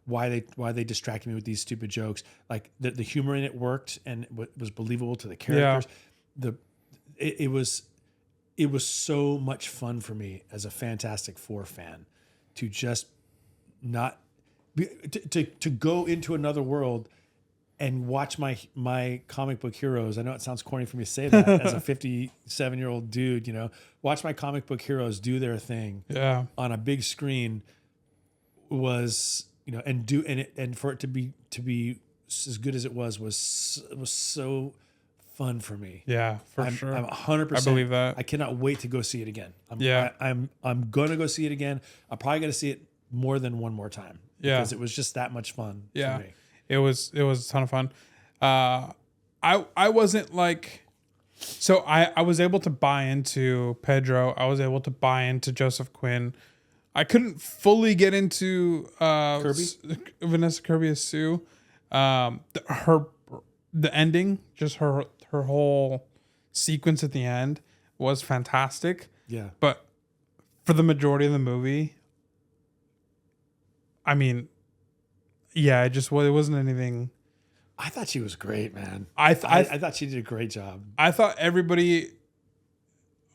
why they distracted me with these stupid jokes. Like the humor in it worked and was believable to the characters. Yeah. It was so much fun for me as a Fantastic Four fan to just not to go into another world and watch my comic book heroes. I know it sounds corny for me to say that as a 57-year-old dude, watch my comic book heroes do their thing on a big screen was, and for it to be as good as it was so fun for me. Yeah, for sure. I'm 100%. I believe that. I cannot wait to go see it again. I'm going to go see it again. I'm probably going to see it more than one more time. Yeah. Because it was just that much fun for me. It was a ton of fun. I wasn't like So I was able to buy into Pedro. I was able to buy into Joseph Quinn. I couldn't fully get into Kirby? Vanessa Kirby as Sue. The ending, just her whole sequence at the end was fantastic. Yeah. But for the majority of the movie, I mean, yeah, it wasn't anything. I thought she was great, man. I I thought she did a great job. I thought everybody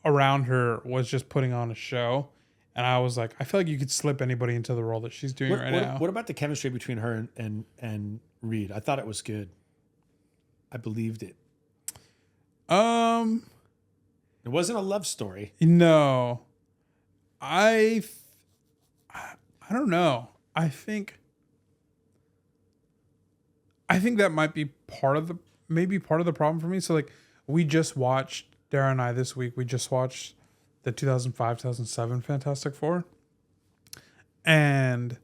around her was just putting on a show, and I was like, I feel like you could slip anybody into the role that she's doing now. What about the chemistry between her and Reed? I thought it was good. I believed it. It wasn't a love story. No, I don't know. I think that might be part of the problem for me. So like, we just watched, Dara and I this week, we just watched the 2005, 2007 Fantastic Four. And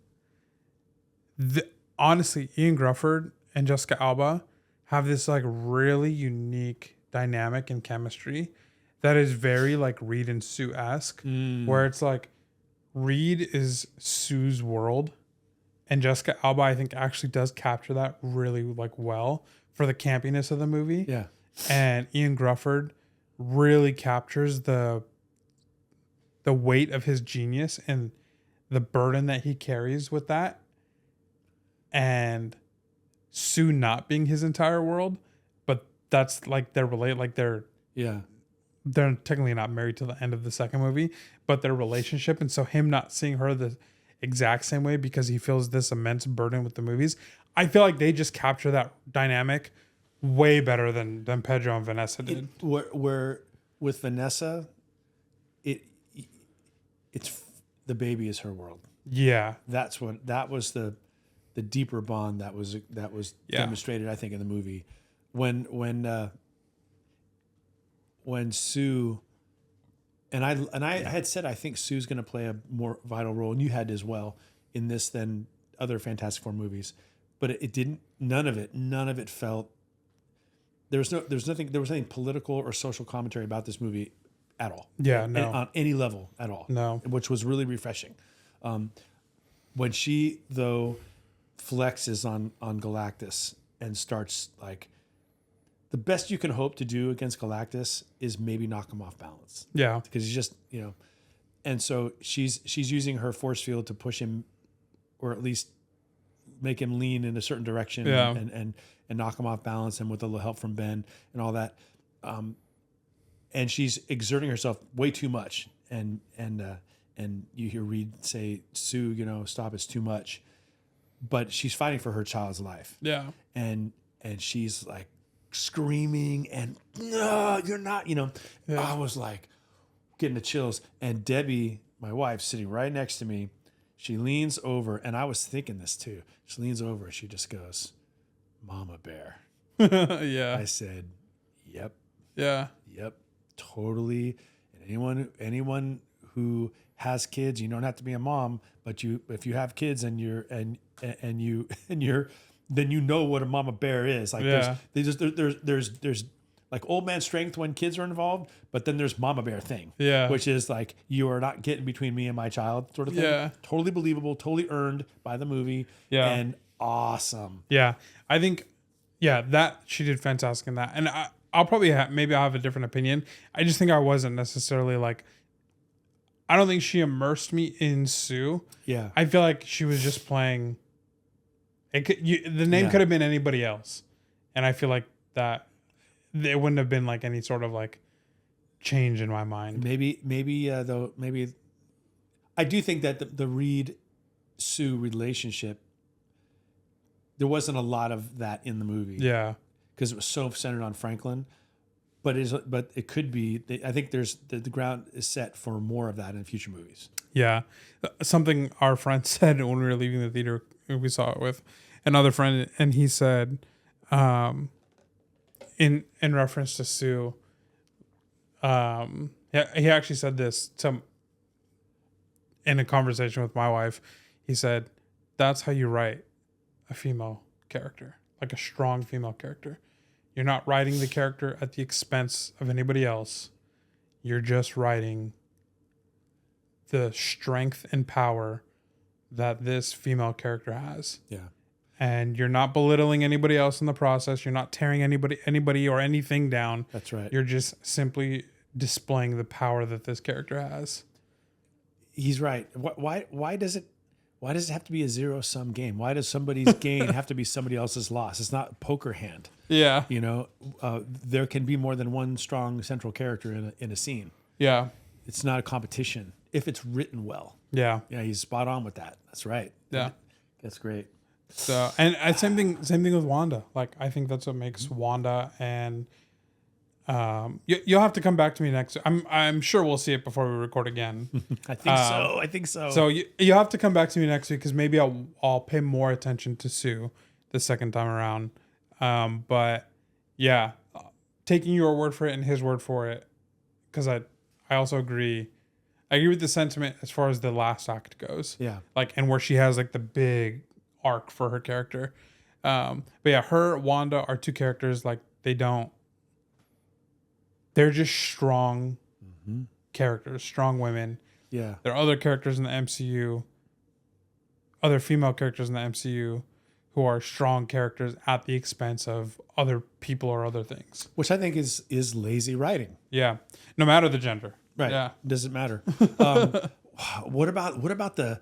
honestly, Ian Grufford and Jessica Alba have this like really unique dynamic and chemistry that is very like Reed and Sue-esque, where it's like Reed is Sue's world, and Jessica Alba, I think, actually does capture that really like well for the campiness of the movie. Yeah. And Ian Grufford really captures the weight of his genius and the burden that he carries with that. And Sue not being his entire world, but that's like they're related, like they're technically not married till the end of the second movie, but their relationship, and so him not seeing her the exact same way because he feels this immense burden with the movies. I feel like they just capture that dynamic way better than Pedro and Vanessa did. Where with Vanessa, it's the baby is her world. Yeah, that was the deeper bond that was demonstrated, I think, in the movie when Sue and I had said I think Sue's going to play a more vital role, and you had as well in this than other Fantastic Four movies, but it didn't. None of it felt. There was nothing political or social commentary about this movie at all. Yeah, no, on any level at all. No, which was really refreshing. When she though flexes on Galactus and starts like, the best you can hope to do against Galactus is maybe knock him off balance. Yeah, because he's just and so she's using her force field to push him, or at least make him lean in a certain direction. Yeah. and knock him off balance, and with a little help from Ben and all that. And she's exerting herself way too much, and you hear Reed say, "Sue, stop, it's too much." But she's fighting for her child's life. Yeah, and she's like screaming and, "No, you're not." Yeah. I was like getting the chills. And Debbie, my wife, sitting right next to me, she leans over, and I was thinking this too. She leans over and she just goes, "Mama Bear." Yeah. I said, "Yep." Yeah. Yep, totally. And anyone who has kids, you don't have to be a mom, but if you have kids and you're then you know what a mama bear is. Like there's like old man strength when kids are involved, but then there's mama bear thing. Yeah. Which is like, you are not getting between me and my child sort of thing. Yeah. Totally believable, totally earned by the movie. Yeah. And awesome. Yeah. I think, that she did fantastic in that. And I'll probably maybe I'll have a different opinion. I just think I wasn't necessarily like, I don't think she immersed me in Sue. Yeah. I feel like she was just playing. The name could have been anybody else, and I feel like that it wouldn't have been like any sort of like change in my mind. Maybe I do think that the Reed Sue relationship, there wasn't a lot of that in the movie. Yeah, because it was so centered on Franklin. But it could be. I think there's the ground is set for more of that in future movies. Yeah, something our friend said when we were leaving the theater, we saw it with another friend, and he said, in reference to Sue, he actually said this in a conversation with my wife. He said, "That's how you write a female character, like a strong female character. You're not writing the character at the expense of anybody else. You're just writing the strength and power that this female character has. Yeah. And you're not belittling anybody else in the process. You're not tearing anybody or anything down. That's right. You're just simply displaying the power that this character has. He's right. Why does it have to be a zero-sum game? Why does somebody's gain have to be somebody else's loss? It's not a poker hand. Yeah. You know, there can be more than one strong central character in a scene. Yeah. It's not a competition if it's written well. Yeah. Yeah, he's spot on with that. That's right. Yeah. That's great. So, and same thing with Wanda. Like, I think that's what makes Wanda, and you'll have to come back to me next. I'm sure we'll see it before we record again. I think so. So you have to come back to me next week because maybe I'll pay more attention to Sue the second time around. But yeah, taking your word for it and his word for it, because I also agree. I agree with the sentiment as far as the last act goes. Yeah. Like, and where she has like the big arc for her character. But yeah, her, Wanda are two characters. Like, they're just strong characters, strong women. Yeah. There are other characters in the MCU, other female characters in the MCU who are strong characters at the expense of other people or other things. Which I think is lazy writing. Yeah. No matter the gender. Right. Yeah. Doesn't matter. What about the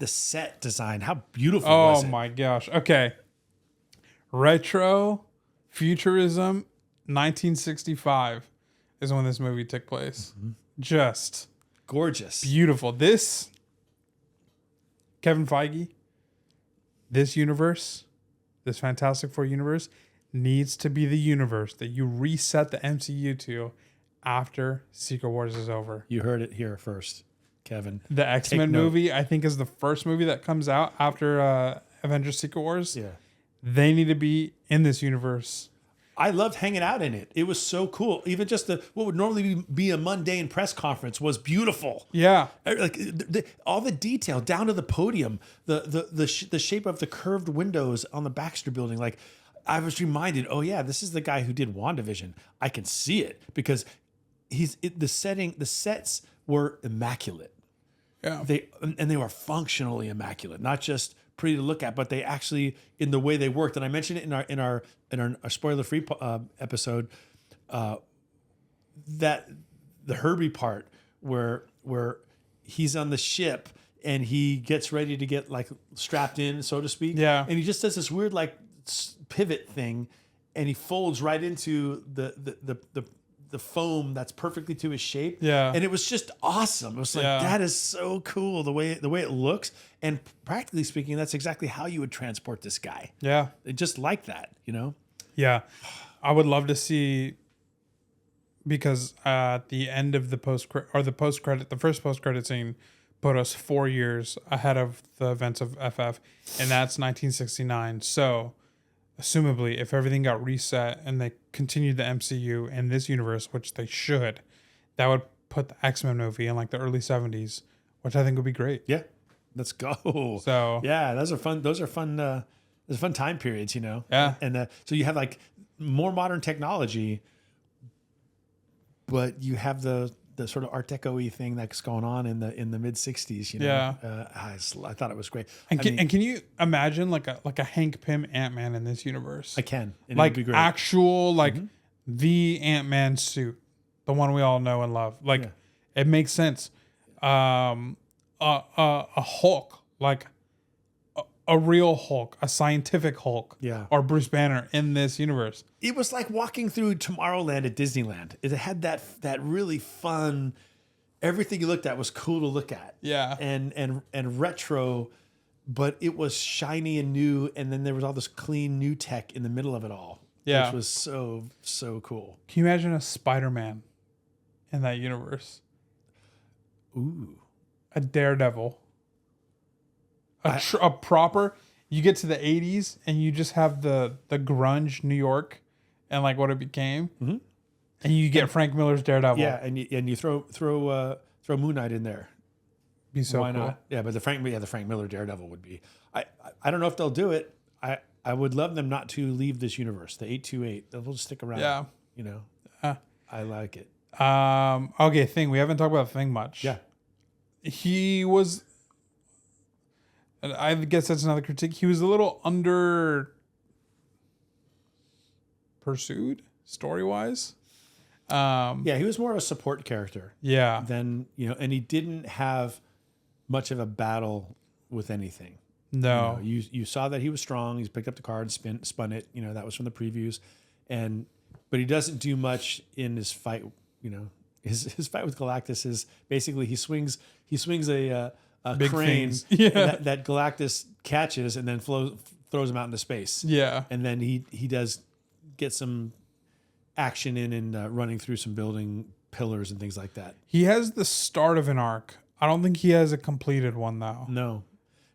set design? How beautiful was it? Oh my gosh. Okay. Retro futurism 1965 is when this movie took place. Just gorgeous. Beautiful. This Kevin Feige, this universe, this Fantastic Four universe needs to be the universe that you reset the MCU to after Secret Wars is over. You heard it here first, Kevin. The X-Men movie, I think, is the first movie that comes out after Avengers Secret Wars. Yeah. They need to be in this universe. I loved hanging out in it. It was so cool. Even just what would normally be a mundane press conference was beautiful. Yeah. Like all the detail down to the podium, the shape of the curved windows on the Baxter building. Like, I was reminded, oh yeah, this is the guy who did WandaVision. I can see it because the sets were immaculate. Yeah. They were functionally immaculate, not just pretty to look at, but they actually, in the way they worked. And I mentioned it in our spoiler-free episode, that the Herbie part where he's on the ship and he gets ready to get like strapped in, so to speak. Yeah. And he just does this weird like pivot thing, and he folds right into the foam that's perfectly to his shape. Yeah. And it was just awesome. It was like, that is so cool the way it looks. And practically speaking, that's exactly how you would transport this guy. Yeah. Just like that, you know? Yeah. I would love to see, because at the end of the first post-credit scene put us 4 years ahead of the events of FF, and that's 1969. So assumably, if everything got reset and they continued the MCU in this universe, which they should, that would put the X-Men movie in like the early 70s, which I think would be great. Yeah, let's go. So yeah, those are fun. Those are fun time periods, you know. Yeah. And so you have like more modern technology, but you have the sort of Art Deco-y thing that's going on in the mid 60s, you know. Yeah. I thought it was great. And can you imagine like a Hank Pym Ant-Man in this universe? I can. And like it would be great. actual the Ant-Man suit, the one we all know and love. Like it makes sense. A Hulk, like a real Hulk, a scientific Hulk, or Bruce Banner in this universe. It was like walking through Tomorrowland at Disneyland. It had that really fun. Everything you looked at was cool to look at. Yeah, and retro, but it was shiny and new. And then there was all this clean new tech in the middle of it all. Yeah, which was so cool. Can you imagine a Spider-Man in that universe? Ooh, a Daredevil. A proper, you get to the 80s and you just have the grunge New York and like what it became, and you get Frank Miller's Daredevil. Yeah, and you throw Moon Knight in there. Be so Why cool. not? Yeah, but the Frank Miller Daredevil would be. I don't know if they'll do it. I would love them not to leave this universe. The 828, they'll just stick around. Yeah. You know, Uh, I like it. Okay, Thing. We haven't talked about Thing much. Yeah. He was, and I guess that's another critique. He was a little under pursued story wise. Yeah, he was more of a support character. Yeah. Than, and he didn't have much of a battle with anything. No. You saw that he was strong. He's picked up the card, spun it. That was from the previews, but he doesn't do much in his fight. His fight with Galactus is basically he swings a Big crane that Galactus catches and then throws him out into space. Yeah. And then he does get some action in and running through some building pillars and things like that. He has the start of an arc. I don't think he has a completed one though. No,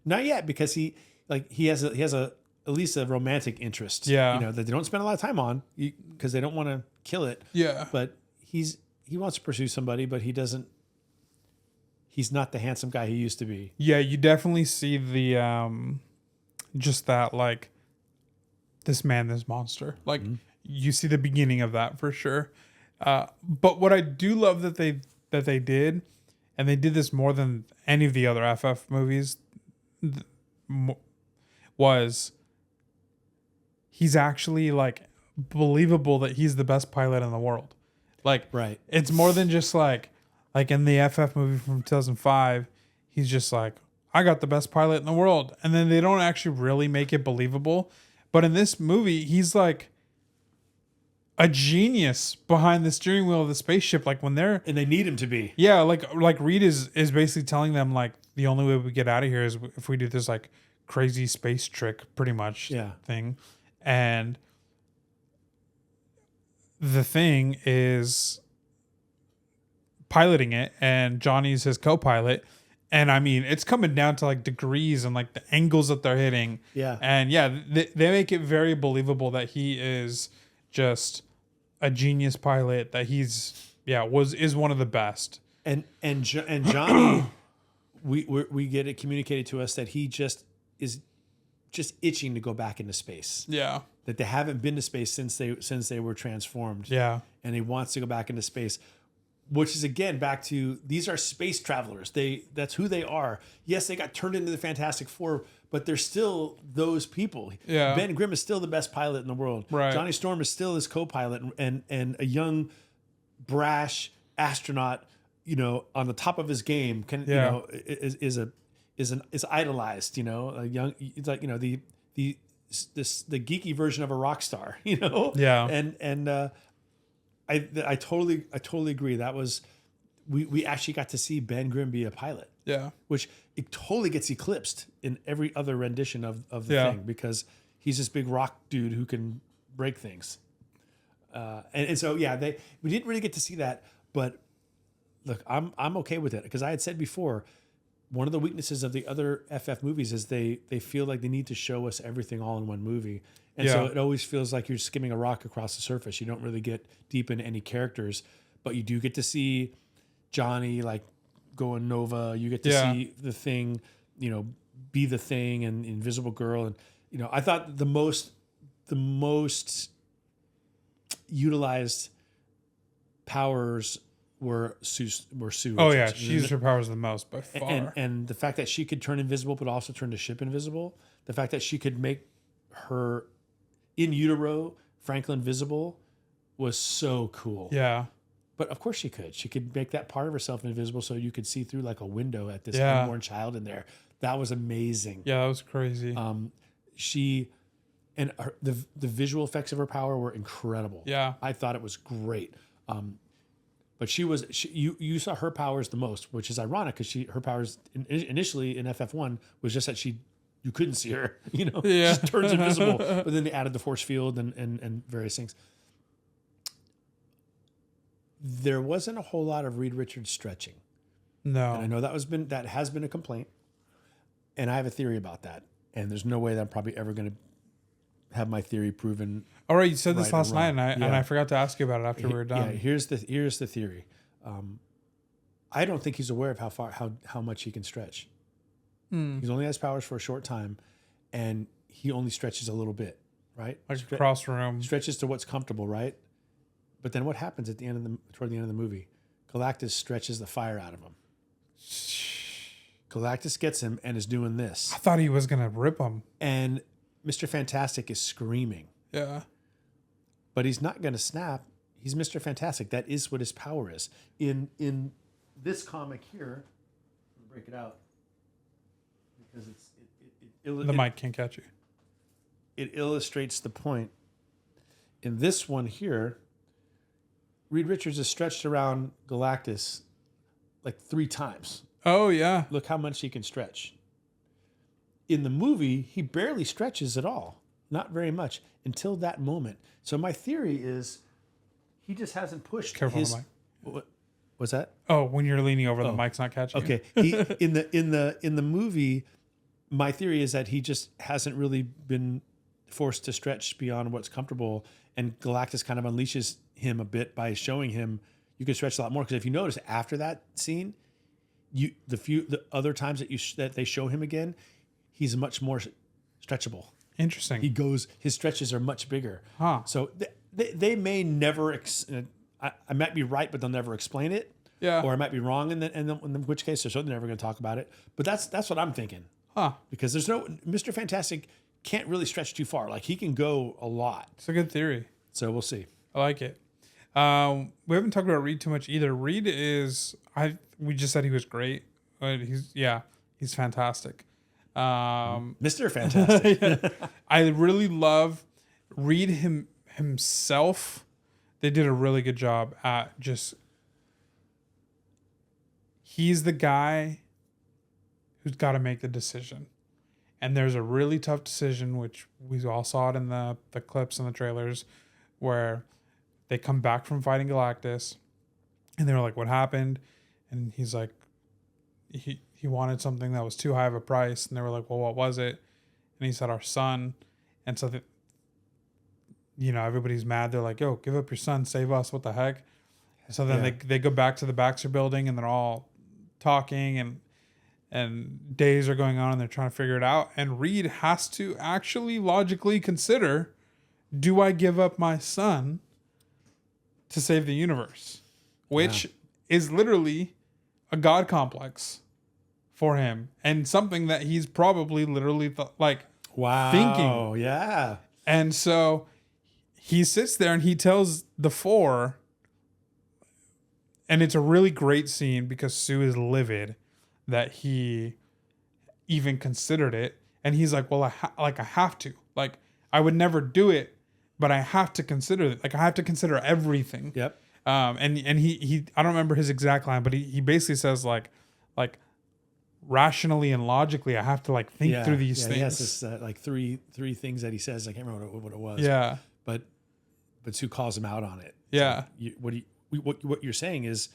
not yet, because he has at least a romantic interest. Yeah. That they don't spend a lot of time on because they don't want to kill it. Yeah. But he wants to pursue somebody, but he doesn't. He's not the handsome guy he used to be. Yeah, you definitely see the just that, like, this man, this monster. Like, you see the beginning of that for sure. But what I do love that they did, and they did this more than any of the other FF movies, was he's actually, like, believable that he's the best pilot in the world. Like, right. It's more than just like in the FF movie from 2005, he's just like, I got the best pilot in the world. And then they don't actually really make it believable. But in this movie, he's like a genius behind the steering wheel of the spaceship. Like when they're... And they need him to be. Yeah, like Reed is basically telling them, like, the only way we get out of here is if we do this, like, crazy space trick, pretty much, thing. And the Thing is piloting it, and Johnny's his co-pilot. And I mean, it's coming down to like degrees and like the angles that they're hitting. Yeah. And yeah, they make it very believable that he is just a genius pilot, that he's is one of the best. And Johnny, we get it communicated to us that he just is just itching to go back into space. Yeah. That they haven't been to space since they were transformed. Yeah. And he wants to go back into space, which is again back to, these are space travelers. That's who they are. Yes, they got turned into the Fantastic Four, but they're still those people. Yeah. Ben Grimm is still the best pilot in the world. Right. Johnny Storm is still his co-pilot, and a young, brash astronaut, on the top of his game is idolized. A young, it's like the geeky version of a rock star. Yeah. And I totally agree. That was, we actually got to see Ben Grimm be a pilot. Yeah. Which it totally gets eclipsed in every other rendition of the Thing, because he's this big rock dude who can break things. And so we didn't really get to see that, but look, I'm okay with it, because I had said before, one of the weaknesses of the other FF movies is they feel like they need to show us everything all in one movie. And so it always feels like you're skimming a rock across the surface. You don't really get deep into any characters, but you do get to see Johnny like going Nova. You get to see the Thing, be the Thing, and Invisible Girl. And, I thought the most utilized powers were Sue. Oh yeah, she used her powers the most by far. And the fact that she could turn invisible, but also turn the ship invisible. The fact that she could make her in utero Franklin visible was so cool. Yeah. But of course she could. She could make that part of herself invisible so you could see through like a window at this unborn child in there. That was amazing. Yeah, that was crazy. The visual effects of her power were incredible. Yeah. I thought it was great. But you saw her powers the most, which is ironic, because her powers initially in FF1 was just that you couldn't see her, she just turns invisible. But then they added the force field and various things. There wasn't a whole lot of Reed Richards stretching. No. And I know that has been a complaint. And I have a theory about that. And there's no way that I'm probably ever going to have my theory proven. All right, you said this last night, and Yeah. I forgot to ask you about it after we were done. Yeah, here's the theory. I don't think he's aware of how much he can stretch. He's only has powers for a short time, and he only stretches a little bit, right? Like across the room. Stretches to what's comfortable, right? But then what happens toward the end of the movie? Galactus stretches the fire out of him. Galactus gets him and is doing this. I thought he was gonna rip him. And Mr. Fantastic is screaming. Yeah. But he's not gonna snap. He's Mr. Fantastic. That is what his power is. In this comic here, I'll break it out because the mic can't catch you. It illustrates the point. In this one here, Reed Richards is stretched around Galactus like 3 times. Oh yeah. Look how much he can stretch. In the movie, he barely stretches at all. Not very much until that moment. So my theory is he just hasn't pushed Careful his. on the mic. What's that? Oh, when you're leaning over, the mic's not catching. Okay. He, in the movie, my theory is that he just hasn't really been forced to stretch beyond what's comfortable, and Galactus kind of unleashes him a bit by showing him you can stretch a lot more. Because if you notice after that scene, the other times that they show him again, he's much more stretchable. Interesting. His stretches are much bigger. Huh. So they may never. I might be right, but they'll never explain it. Yeah. Or I might be wrong, in which case they're certainly never going to talk about it. But that's what I'm thinking. Huh. Because there's no Mr. Fantastic can't really stretch too far. Like he can go a lot. It's a good theory. So we'll see. I like it. We haven't talked about Reed too much either. Reed is we just said he was great. He's fantastic. Mr. Fantastic. Yeah. I really love Reed himself. They did a really good job at just. He's the guy who's got to make the decision. And there's a really tough decision, which we all saw it in the clips and the trailers, where they come back from fighting Galactus and they're like, what happened? And he's like, he wanted something that was too high of a price. And they were like, well, what was it? And he said, our son. And so, everybody's mad. They're like, yo, give up your son, save us. What the heck? So then they go back to the Baxter building and they're all talking and days are going on and they're trying to figure it out. And Reed has to actually logically consider, do I give up my son to save the universe? Which is literally a God complex for him and something that he's probably literally thinking. Yeah. And so he sits there and he tells the 4, and it's a really great scene because Sue is livid that he even considered it. And he's like, well, I have to. Like, I would never do it, but I have to consider it. Like, I have to consider everything. Yep. And he I don't remember his exact line, but he basically says like rationally and logically, I have to think through these things. He has this three things that he says. I can't remember what it was. Yeah. But Sue calls him out on it. Yeah. What you're saying is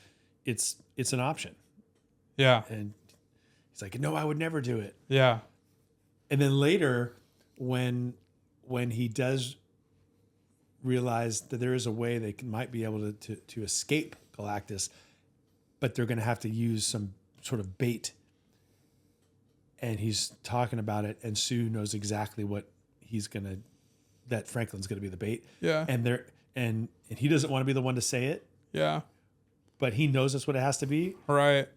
it's an option. Yeah. And he's like, no, I would never do it. Yeah. And then later, when he does realize that there is a way they might be able to escape Galactus, but they're going to have to use some sort of bait. And he's talking about it, and Sue knows exactly what that Franklin's going to be the bait. Yeah. And he doesn't want to be the one to say it. Yeah. But he knows that's what it has to be. Right.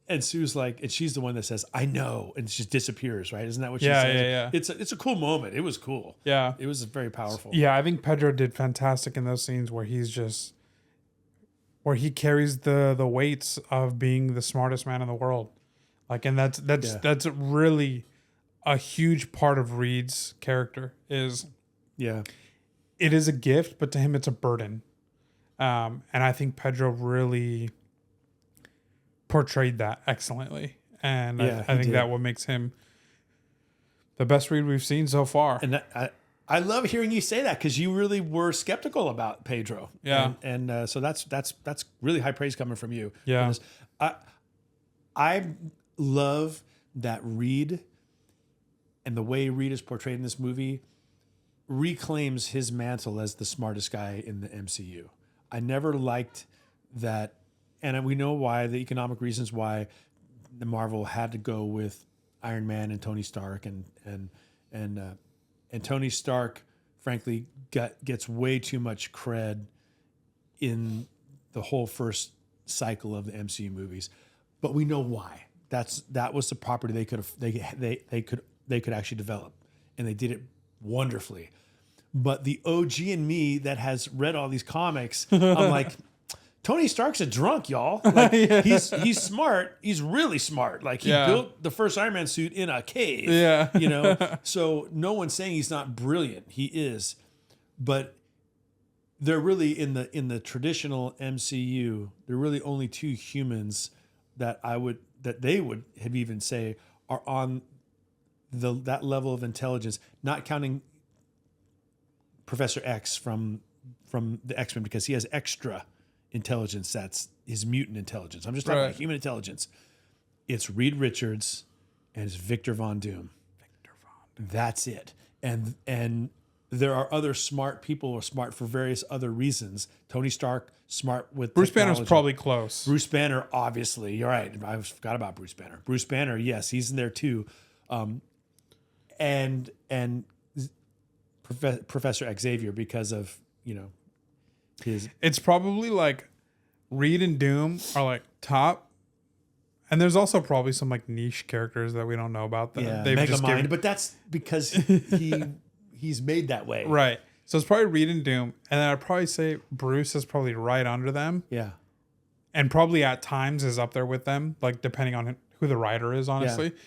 And Sue's like, and she's the one that says, I know, and she just disappears, right? Isn't that what she says? Yeah. It's a cool moment. It was cool. Yeah. It was very powerful. Yeah, I think Pedro did fantastic in those scenes where he carries the weights of being the smartest man in the world. And that's really a huge part of Reed's character is it is a gift, but to him it's a burden. And I think Pedro really portrayed that excellently. And I think that what makes him the best Reed we've seen so far. And I love hearing you say that because you really were skeptical about Pedro. Yeah. And so that's really high praise coming from you. Yeah. I love that Reed and the way Reed is portrayed in this movie reclaims his mantle as the smartest guy in the MCU. I never liked that. And we know why, the economic reasons why the Marvel had to go with Iron Man and Tony Stark and Tony Stark, frankly, gets way too much cred in the whole first cycle of the MCU movies, but we know why. That was the property they could actually develop, and they did it wonderfully. But the OG in me that has read all these comics, I'm like, Tony Stark's a drunk, y'all. Like he's smart. He's really smart. Like he built the first Iron Man suit in a cave. Yeah. You know. So no one's saying he's not brilliant. He is. But they're really in the traditional MCU, there are really only two humans that they would have even say are on that level of intelligence, not counting Professor X from the X-Men, because he has extra intelligence. That's his mutant intelligence. I'm just talking about human intelligence. It's Reed Richards and it's Victor Von Doom. That's it. And there are other smart people who are smart for various other reasons. Tony Stark, smart with Bruce technology. Banner's probably close. Bruce Banner, obviously. You're right. I forgot about Bruce Banner. Bruce Banner, yes, he's in there too. And Professor Xavier, because of, his... It's probably like Reed and Doom are like top. And there's also probably some like niche characters that we don't know about. That they've just given, but that's because he's made that way. Right. So it's probably Reed and Doom. And then I'd probably say Bruce is probably right under them. Yeah. And probably at times is up there with them, like depending on who the writer is, honestly. Yeah.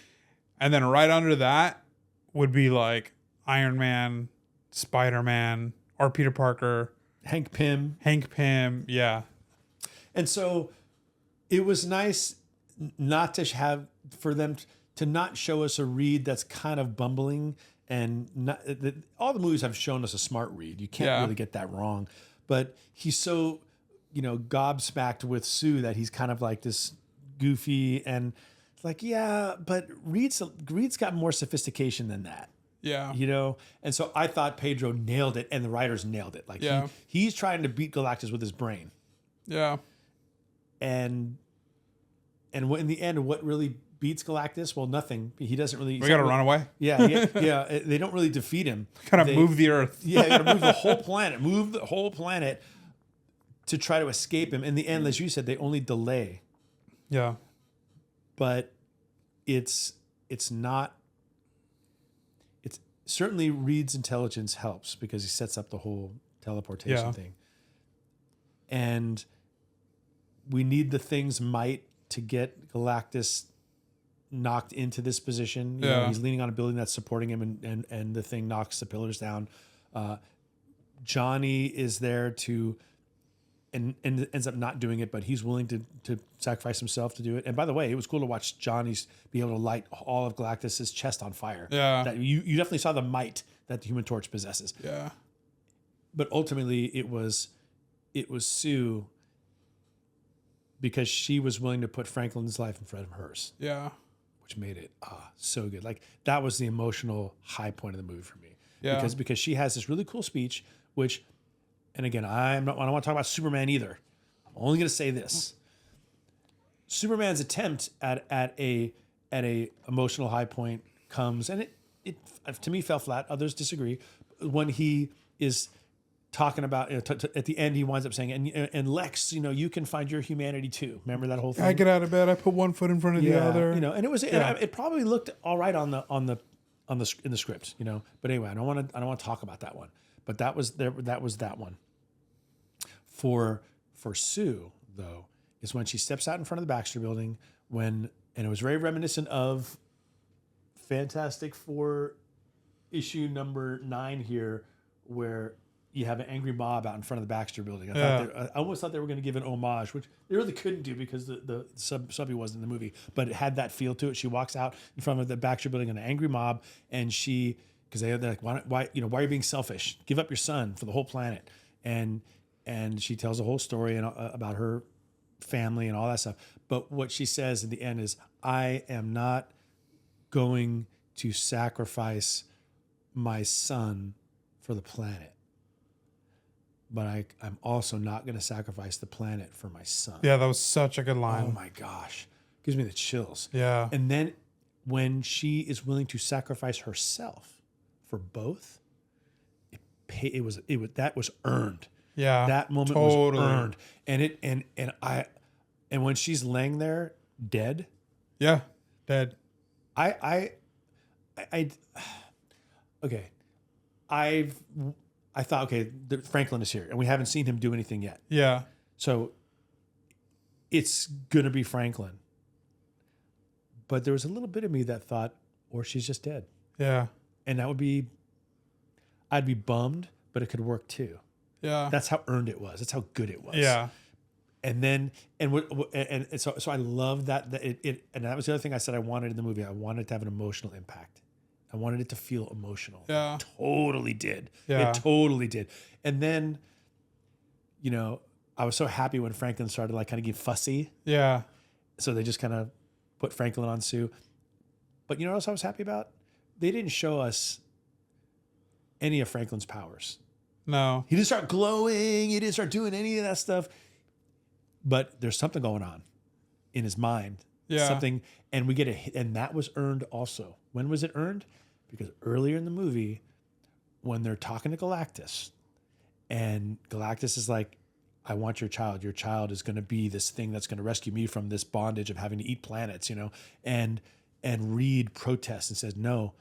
And then right under that would be like Iron Man, Spider-Man, or Peter Parker. Hank Pym. Yeah. And so it was nice not to have, for them to not show us a Reed that's kind of bumbling, and all the movies have shown us a smart Reed. You can't really get that wrong, but he's so, gobsmacked with Sue that he's kind of like this goofy, and it's like, but Reed's got more sophistication than that. Yeah. And so I thought Pedro nailed it, and the writers nailed it. Like he's trying to beat Galactus with his brain. Yeah. And in the end, what really beats Galactus? Well, nothing. He doesn't really. We got to run away. Yeah. They don't really defeat him. Kind of move the Earth. Yeah, you got to move the whole planet. Move the whole planet to try to escape him. In the end, as you said, they only delay. Yeah. But it's not. It's certainly Reed's intelligence helps because he sets up the whole teleportation thing. And we need the Thing's might to get Galactus knocked into this position. You know, he's leaning on a building that's supporting him, and the Thing knocks the pillars down. Johnny is there to, and ends up not doing it, but he's willing to sacrifice himself to do it. And by the way, it was cool to watch Johnny's be able to light all of Galactus's chest on fire. Yeah, that you definitely saw the might that the Human Torch possesses. Yeah, but ultimately it was Sue, because she was willing to put Franklin's life in front of hers. Yeah. Which made it so good. Like, that was the emotional high point of the movie for me. Yeah. Because she has this really cool speech, which, and again, I don't want to talk about Superman either. I'm only going to say this. Superman's attempt at a emotional high point comes, and it to me fell flat. Others disagree. When he is talking about, at the end, he winds up saying, and Lex, you can find your humanity too. Remember that whole thing? I get out of bed, I put one foot in front of the other. And it was, it probably looked all right in the script, But anyway, I don't want to talk about that one. But that was that one. For Sue, though, is when she steps out in front of the Baxter Building, and it was very reminiscent of Fantastic Four issue number 9 here, where you have an angry mob out in front of the Baxter Building. I almost thought they were going to give an homage, which they really couldn't do because the subby wasn't in the movie, but it had that feel to it. She walks out in front of the Baxter Building, an angry mob, and because they're like, why are you being selfish? Give up your son for the whole planet. And she tells a whole story about her family and all that stuff. But what she says in the end is, I am not going to sacrifice my son for the planet. But I'm also not going to sacrifice the planet for my son. Yeah, that was such a good line. Oh my gosh. Gives me the chills. Yeah. And then when she is willing to sacrifice herself for both, it was that was earned. Yeah. That moment was earned. And when she's laying there dead. Yeah. Dead. Okay. I thought, okay, Franklin is here and we haven't seen him do anything yet. Yeah. So it's going to be Franklin. But there was a little bit of me that thought, or she's just dead. Yeah. And that would be, I'd be bummed, but it could work too. Yeah. That's how earned it was. That's how good it was. Yeah. And then, so I love that it, and that was the other thing I said I wanted in the movie. I wanted it to have an emotional impact. I wanted it to feel emotional. Yeah. It totally did. Yeah. It totally did. And then, I was so happy when Franklin started like kind of get fussy. Yeah. So they just kind of put Franklin on Sue. But you know what else I was happy about? They didn't show us any of Franklin's powers. No. He didn't start glowing. He didn't start doing any of that stuff. But there's something going on in his mind. Yeah. Something, and we get and that was earned also. When was it earned? Because earlier in the movie, when they're talking to Galactus, and Galactus is like, I want your child. Your child is going to be this thing that's going to rescue me from this bondage of having to eat planets, and Reed protests and says, no,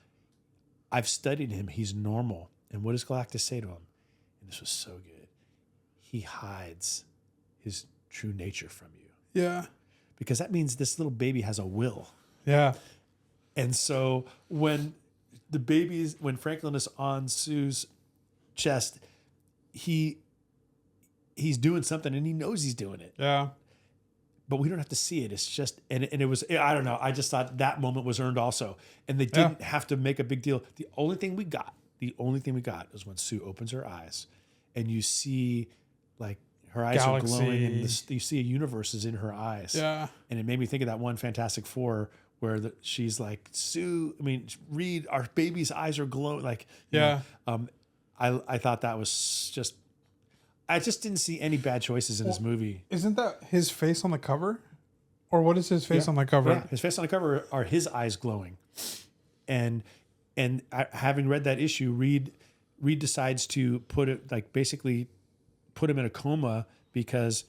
I've studied him. He's normal. And what does Galactus say to him? And this was so good. He hides his true nature from you. Yeah. Because that means this little baby has a will. Yeah. And so when Franklin is on Sue's chest, he's doing something and he knows he's doing it. Yeah. But we don't have to see it. It's just, and it was, I don't know. I just thought that moment was earned also. And they didn't have to make a big deal. The only thing we got is when Sue opens her eyes and you see like her eyes Galaxy. are glowing and you see a universe is in her eyes. Yeah. And it made me think of that one Fantastic Four where she's like, Reed, our baby's eyes are glowing. Like, yeah. I thought that was just, I just didn't see any bad choices in this movie. Isn't that his face on the cover? Or what is his face on the cover? Yeah, his face on the cover are his eyes glowing. And having read that issue, Reed decides to put him in a coma because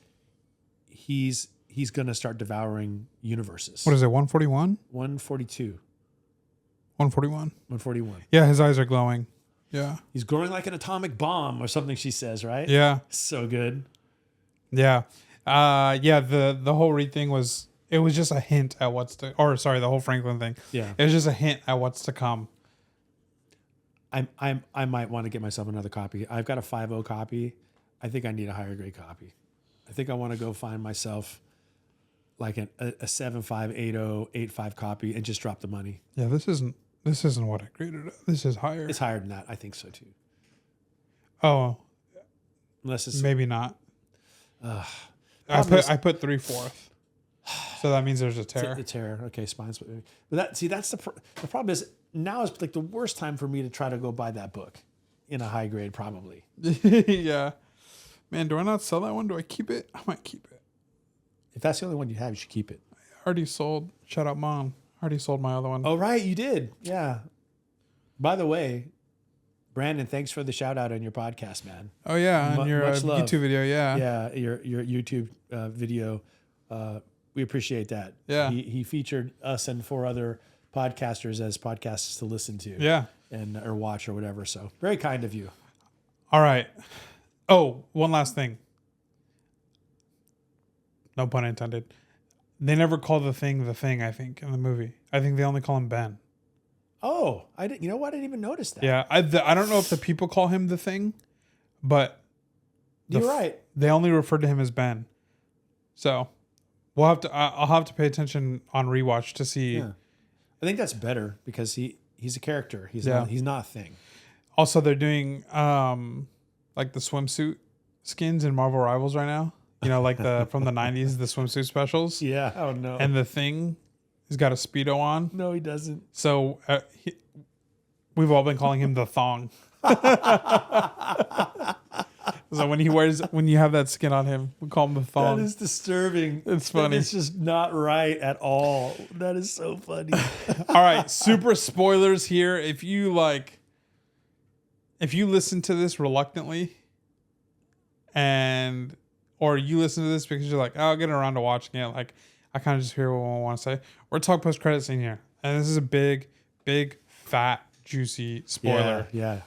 he's going to start devouring universes. What is it, 141? 142. 141. 141. Yeah, his eyes are glowing. Yeah. He's growing like an atomic bomb or something, she says, right? Yeah. So good. Yeah. The whole Reed thing was, it was just a hint at the whole Franklin thing. Yeah. It was just a hint at what's to come. I might want to get myself another copy. I've got a 5.0 copy. I think I need a higher grade copy. I think I want to go find myself like a 7.5, 8.0, 8.5 copy and just drop the money. Yeah, this isn't what I graded it. This is higher. It's higher than that. I think so too. Oh, unless it's maybe not. I put 3/4. So that means there's a tear. A tear. Okay, spine split. But that's the problem is now is like the worst time for me to try to go buy that book in a high grade probably. Yeah. Man, do I not sell that one? Do I keep it? I might keep it. If that's the only one you have, you should keep it. I already sold. Shout out, Mom. I already sold my other one. Oh, right. You did. Yeah. By the way, Brandon, thanks for the shout out on your podcast, man. Oh, yeah. On your YouTube video. Yeah. Yeah. Your YouTube video. We appreciate that. Yeah. He featured us and 4 other podcasters as podcasts to listen to. Yeah. Or watch or whatever. So very kind of you. All right. Oh, one last thing. No pun intended. They never call the thing, I think, in the movie. I think they only call him Ben. Oh, I didn't. You know what? I didn't even notice that. Yeah. I don't know if the people call him the thing, but you're right. They only refer to him as Ben. So I'll have to pay attention on rewatch to see. Yeah. I think that's better because he's a character. He's not a thing. Also, they're doing like the swimsuit skins in Marvel Rivals right now. You know, like from the 90s, the swimsuit specials. Yeah. Oh no. And the thing, he's got a Speedo on. No, he doesn't. So we've all been calling him the thong. So when you have that skin on him, we call him the thong. That is disturbing. It's funny. It's just not right at all. That is so funny. All right, super spoilers here. If you if you listen to this reluctantly, or you listen to this because you're like, oh, I'll get around to watching it. Like, I kind of just hear what I want to say. We're talking post-credit scene here. And this is a big, fat, juicy spoiler. Yeah.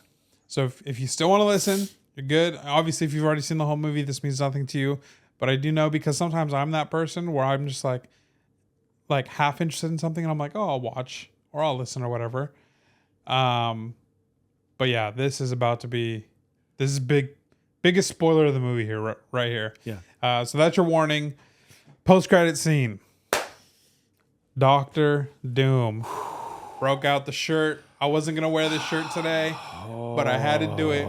So if you still want to listen, you're good. Obviously, if you've already seen the whole movie, this means nothing to you. But I do know, because sometimes I'm that person where I'm just like half interested in something and I'm like, oh, I'll watch or I'll listen or whatever. But yeah, this is biggest spoiler of the movie here, right here. Yeah. So that's your warning. Post-credit scene. Dr. Doom broke out the shirt. I wasn't going to wear this shirt today, but I had to do it.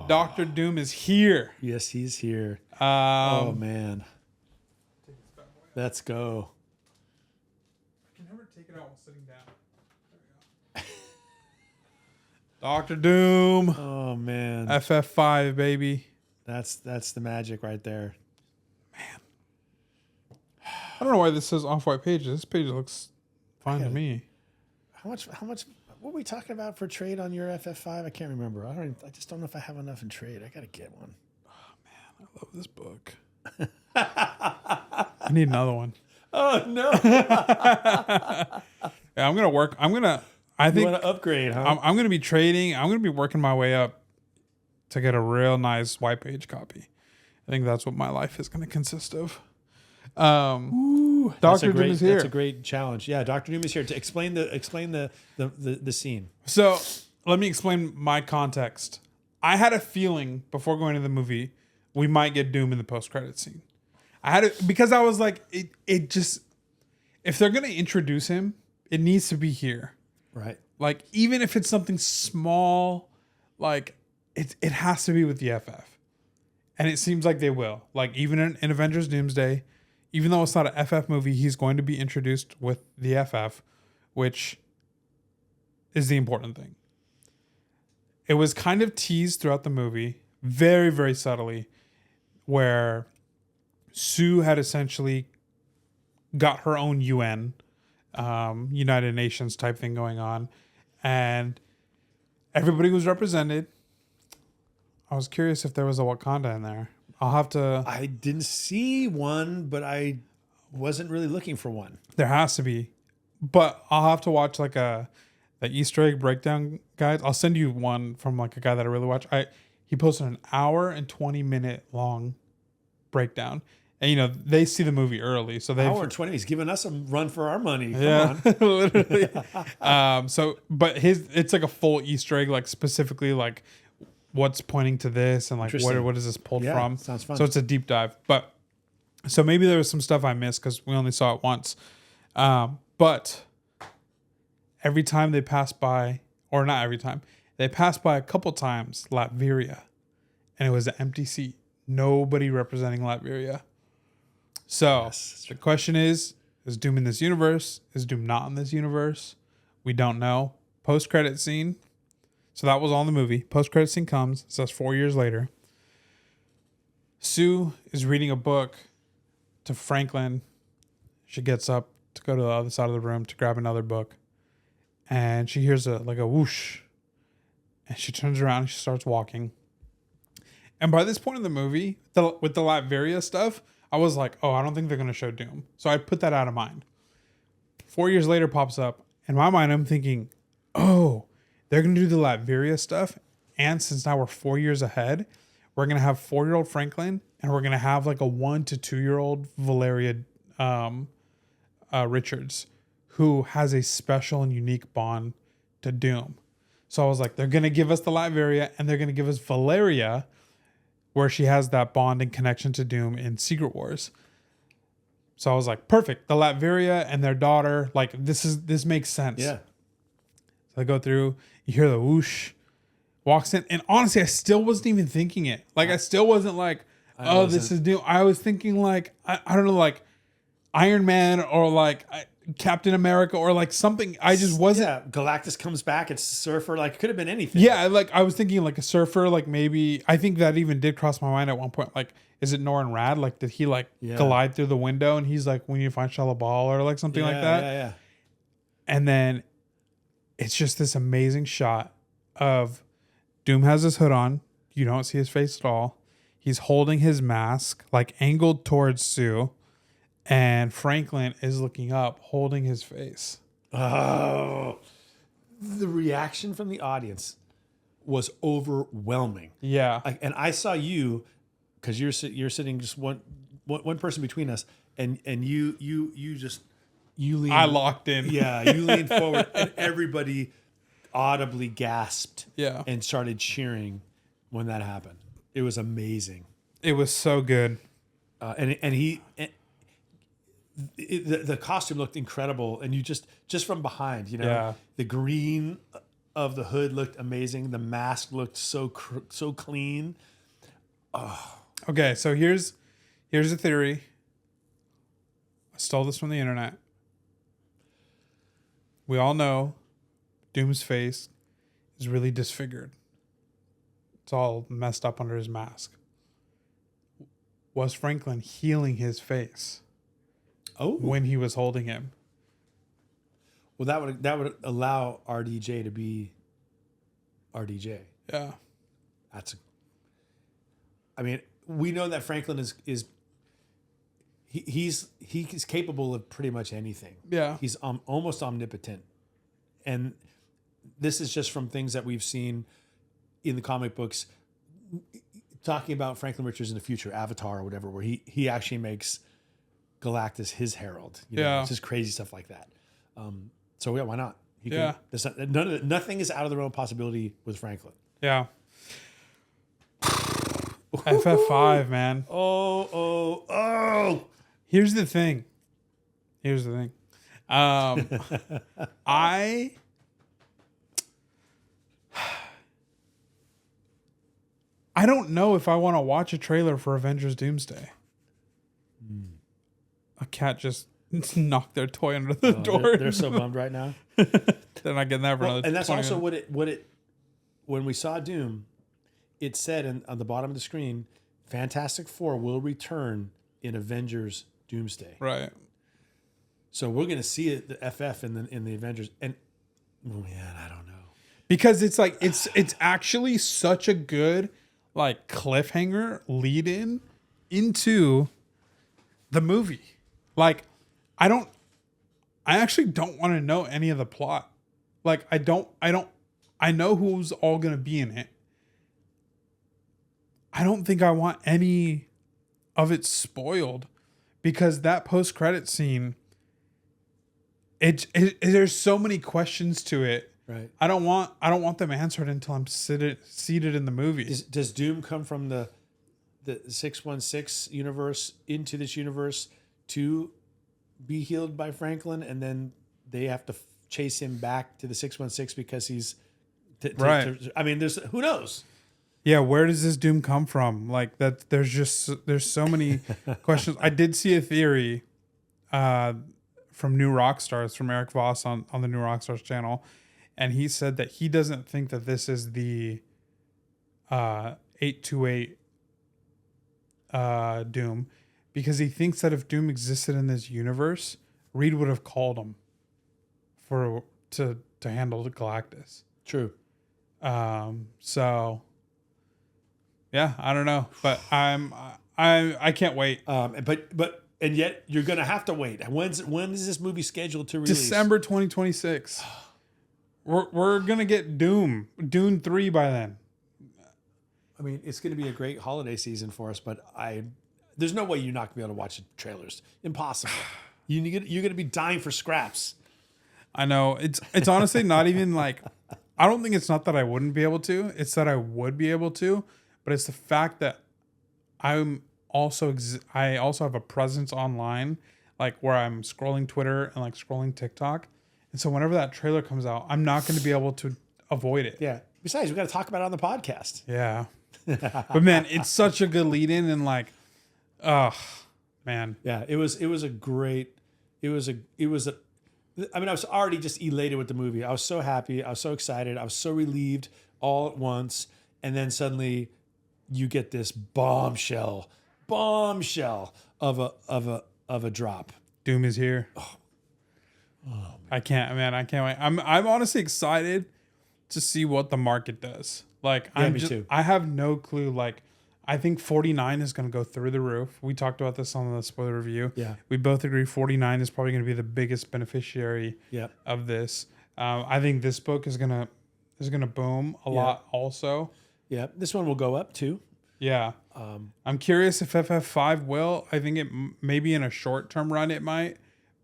Dr. Doom is here. Yes, he's here. Oh, man. Let's go. I can never take it out while sitting down. There we go. Dr. Doom. Oh, man. FF5, baby. That's the magic right there. Man. I don't know why this says off-white pages. This page looks fine to me. How much, what were we talking about for trade on your FF5? I can't remember. I just don't know if I have enough in trade. I got to get one. Oh, man. I love this book. I need another one. Oh, no. Yeah, I'm going to work. I think you want to upgrade, huh? I'm going to be trading. I'm going to be working my way up to get a real nice white page copy. I think that's what my life is going to consist of. Dr. Doom is here. That's a great challenge. Yeah, Dr. Doom is here to explain the scene. So let me explain my context. I had a feeling before going to the movie we might get Doom in the post-credit scene. Because I was like, it just, if they're going to introduce him, it needs to be here. Right. Like, even if it's something small, like it has to be with the FF. And it seems like they will. Like, even in Avengers Doomsday, even though it's not an FF movie, he's going to be introduced with the FF, which is the important thing. It was kind of teased throughout the movie, very, very subtly, where Sue had essentially got her own UN, United Nations type thing going on, and everybody was represented. I was curious if there was a Wakanda in there. I'll have to... I didn't see one, but I wasn't really looking for one. There has to be. But I'll have to watch like the Easter egg breakdown guide. I'll send you one from like a guy that I really watch. He posted an hour and 20-minute long breakdown. And, you know, they see the movie early. So hour and 20. He's giving us a run for our money. Come on. Literally. But it's like a full Easter egg, like specifically like what's pointing to this and like what is this pulled from. Sounds fun. So it's a deep dive. But so maybe there was some stuff I missed because we only saw it once. But every time they pass by, or not every time, they passed by a couple times Latveria, and it was an empty seat. Nobody representing Latveria. So the question is Doom in this universe? Is Doom not in this universe? We don't know. Post-credit scene. So that was all in the movie. Post-credit scene comes. It says 4 years later. Sue is reading a book to Franklin. She gets up to go to the other side of the room to grab another book. And she hears a whoosh. And she turns around and she starts walking. And by this point in the movie, with the Latveria stuff, I was like, oh, I don't think they're going to show Doom. So I put that out of mind. 4 years later pops up. In my mind, I'm thinking, oh, they're going to do the Latveria stuff. And since now we're 4 years ahead, we're going to have 4-year-old Franklin and we're going to have like a 1 to 2-year-old Valeria Richards, who has a special and unique bond to Doom. So I was like, they're going to give us the Latveria and they're going to give us Valeria, where she has that bond and connection to Doom in Secret Wars. So I was like, perfect. The Latveria and their daughter, like this makes sense. Yeah. So I go through, you hear the whoosh, walks in, and honestly, I still wasn't even thinking it. Like I still wasn't like, this is Doom. I was thinking like, I don't know, like Iron Man or like Captain America or like something. I just wasn't. Yeah, Galactus comes back. It's Surfer. Like it could have been anything. Yeah, like I was thinking like a Surfer. Like maybe I think that even did cross my mind at one point. Like, is it Norrin Rad? Like, did he like glide through the window and he's like, "We need to find Shalabal" or like something like that? Yeah. And then it's just this amazing shot of Doom has his hood on. You don't see his face at all. He's holding his mask, like angled towards Sue. And Franklin is looking up, holding his face. Oh, the reaction from the audience was overwhelming. Yeah. And I saw you, because you're sitting just one person between us, and you leaned. I locked in. Yeah, you leaned forward, and everybody audibly gasped. Yeah. And started cheering when that happened. It was amazing. It was so good. The costume looked incredible, and you just from behind, Yeah. the green of the hood looked amazing. The mask looked so clean. Okay, so here's a theory. I stole this from the internet. We all know Doom's face is really disfigured. It's all messed up under his mask. Was Franklin healing his face when he was holding him? Well, that would allow RDJ to be RDJ. Yeah. I mean, we know that Franklin is he's capable of pretty much anything. Yeah. He's almost omnipotent. And this is just from things that we've seen in the comic books, talking about Franklin Richards in the future, Avatar or whatever, where he actually makes Galactus his herald. It's just crazy stuff like that. So yeah, why not? Nothing is out of the realm of possibility with Franklin. Yeah. FF5, man. Oh. Here's the thing. I don't know if I want to watch a trailer for Avengers Doomsday. A cat just knocked their toy under the door. They're so bummed right now. They're not getting that for another. And that's 20 also minutes. what it when we saw Doom, it said on the bottom of the screen, Fantastic Four will return in Avengers Doomsday. Right. So we're gonna see it, the FF in the Avengers, and man, I don't know. Because it's like it's actually such a good like cliffhanger lead in into the movie. Like I actually don't want to know any of the plot. Like I know who's all going to be in it. I don't think I want any of it spoiled, because that post-credit scene, there's so many questions to it. Right. I don't want them answered until I'm seated in the movie. Does Doom come from the 616 universe into this universe to be healed by Franklin, and then they have to chase him back to the 616 because he's right? I mean, who knows? Yeah, where does this Doom come from? Like that, there's so many questions. I did see a theory from New Rockstars, from Eric Voss on the New Rockstars channel, and he said that he doesn't think that this is the 828 Doom, because he thinks that if Doom existed in this universe, Reed would have called him to handle the Galactus. True. So yeah, I don't know, but I can't wait. But and yet you're gonna have to wait. When is this movie scheduled to release? December 2026. We're gonna get Dune 3 by then. I mean, it's gonna be a great holiday season for us, but there's no way you're not gonna be able to watch the trailers. Impossible. You're gonna be dying for scraps. I know. It's honestly not even like, I don't think it's not that I wouldn't be able to. It's that I would be able to, but it's the fact that I also have a presence online, like where I'm scrolling Twitter and like scrolling TikTok. And so whenever that trailer comes out, I'm not going to be able to avoid it. Yeah. Besides, we got to talk about it on the podcast. Yeah. But man, it's such a good lead in, and like, man. Yeah, it was a great, I mean, I was already just elated with the movie. I was so happy. I was so excited. I was so relieved all at once. And then suddenly you get this bombshell of a drop. Doom is here. Oh I can't wait. I'm honestly excited to see what the market does. Like, me too. I have no clue. Like, I think 49 is going to go through the roof. We talked about this on the spoiler review. Yeah. We both agree 49 is probably going to be the biggest beneficiary of this. I think this book is gonna boom a lot also. Yeah, this one will go up too. Yeah. I'm curious if FF5 will. I think it maybe in a short term run it might,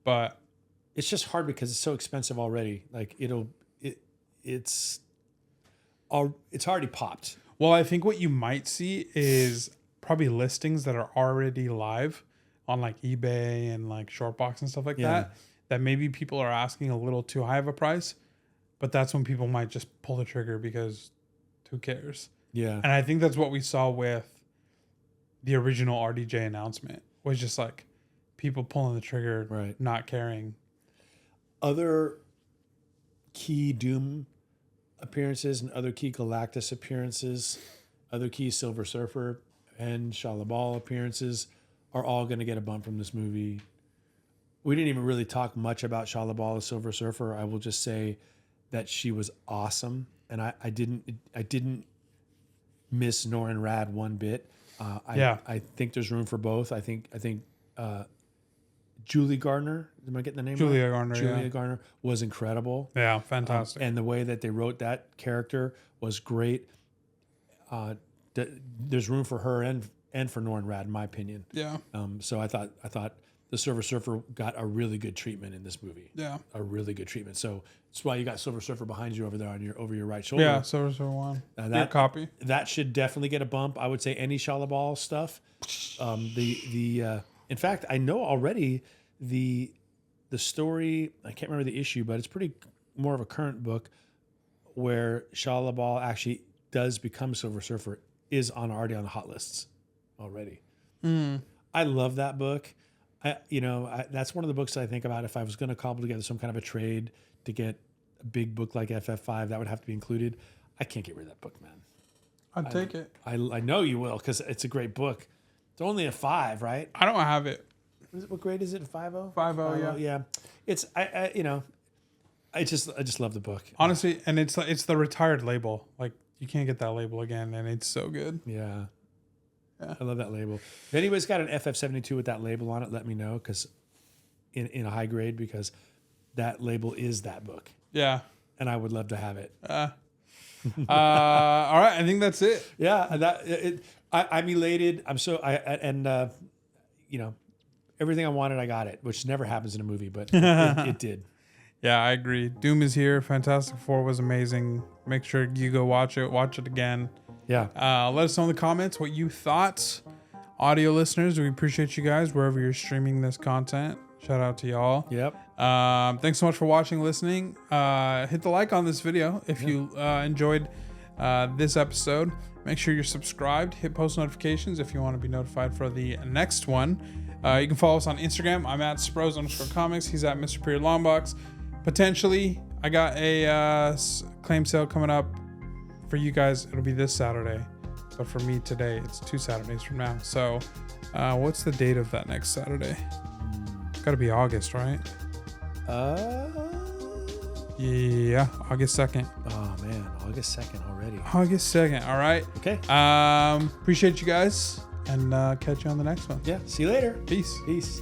but it's just hard because it's so expensive already. Like it's already popped. Well, I think what you might see is probably listings that are already live on like eBay and like Shortbox and stuff like that maybe people are asking a little too high of a price, but that's when people might just pull the trigger because who cares? Yeah. And I think that's what we saw with the original RDJ announcement, was just like people pulling the trigger, right, not caring. Other key Doom appearances and other key Galactus appearances, other key Silver Surfer and Shalabal appearances are all going to get a bump from this movie. We didn't even really talk much about Shalabal as Silver Surfer. I will just say that she was awesome, and I didn't miss Norrin Rad one bit. I think there's room for both. I think Julie Gardner, am I getting the name right? Julia Gardner was incredible. Yeah, fantastic. And the way that they wrote that character was great. There's room for her and for Norrin Rad, in my opinion. Yeah. So I thought the Silver Surfer got a really good treatment in this movie. Yeah. A really good treatment. So that's why you got Silver Surfer behind you over there over your right shoulder. Yeah, Silver Surfer 1. That copy. That should definitely get a bump. I would say any Shalabal stuff. In fact, I know already the story, I can't remember the issue, but it's pretty more of a current book where Shalabal actually does become Silver Surfer is already on the hot lists already. I love that book. That's one of the books that I think about if I was going to cobble together some kind of a trade to get a big book like FF5, that would have to be included. I can't get rid of that book, man. I'd take it. I know you will, because it's a great book. It's only a 5, right? I don't have it. What grade is it? 5.0? 5.0, yeah. Yeah. It's I just love the book. Honestly, and it's the retired label. Like, you can't get that label again, and it's so good. Yeah. I love that label. If anybody's got an FF72 with that label on it, let me know, because in a high grade, because that label is that book. Yeah. And I would love to have it. All right, I think that's it. Yeah, I'm elated. I'm so everything I wanted, I got it, which never happens in a movie, but it did. Yeah, I agree. Doom is here. Fantastic Four was amazing. Make sure you go watch it again. Yeah. Let us know in the comments what you thought. Audio listeners, we appreciate you guys wherever you're streaming this content. Shout out to y'all. Yep. Thanks so much for watching, listening. Hit the like on this video if you enjoyed this episode. Make sure you're subscribed. Hit post notifications if you want to be notified for the next one. You can follow us on Instagram. I'm at Spros_comics. He's at Mr. Period Longbox. Potentially, I got a claim sale coming up for you guys. It'll be this Saturday. But for me today, it's 2 Saturdays from now. So what's the date of that next Saturday? Got to be August, right? Yeah, August 2nd. Oh, man. August 2nd already. August 2nd. All right. Okay. Appreciate you guys, and catch you on the next one. Yeah. See you later. Peace. Peace.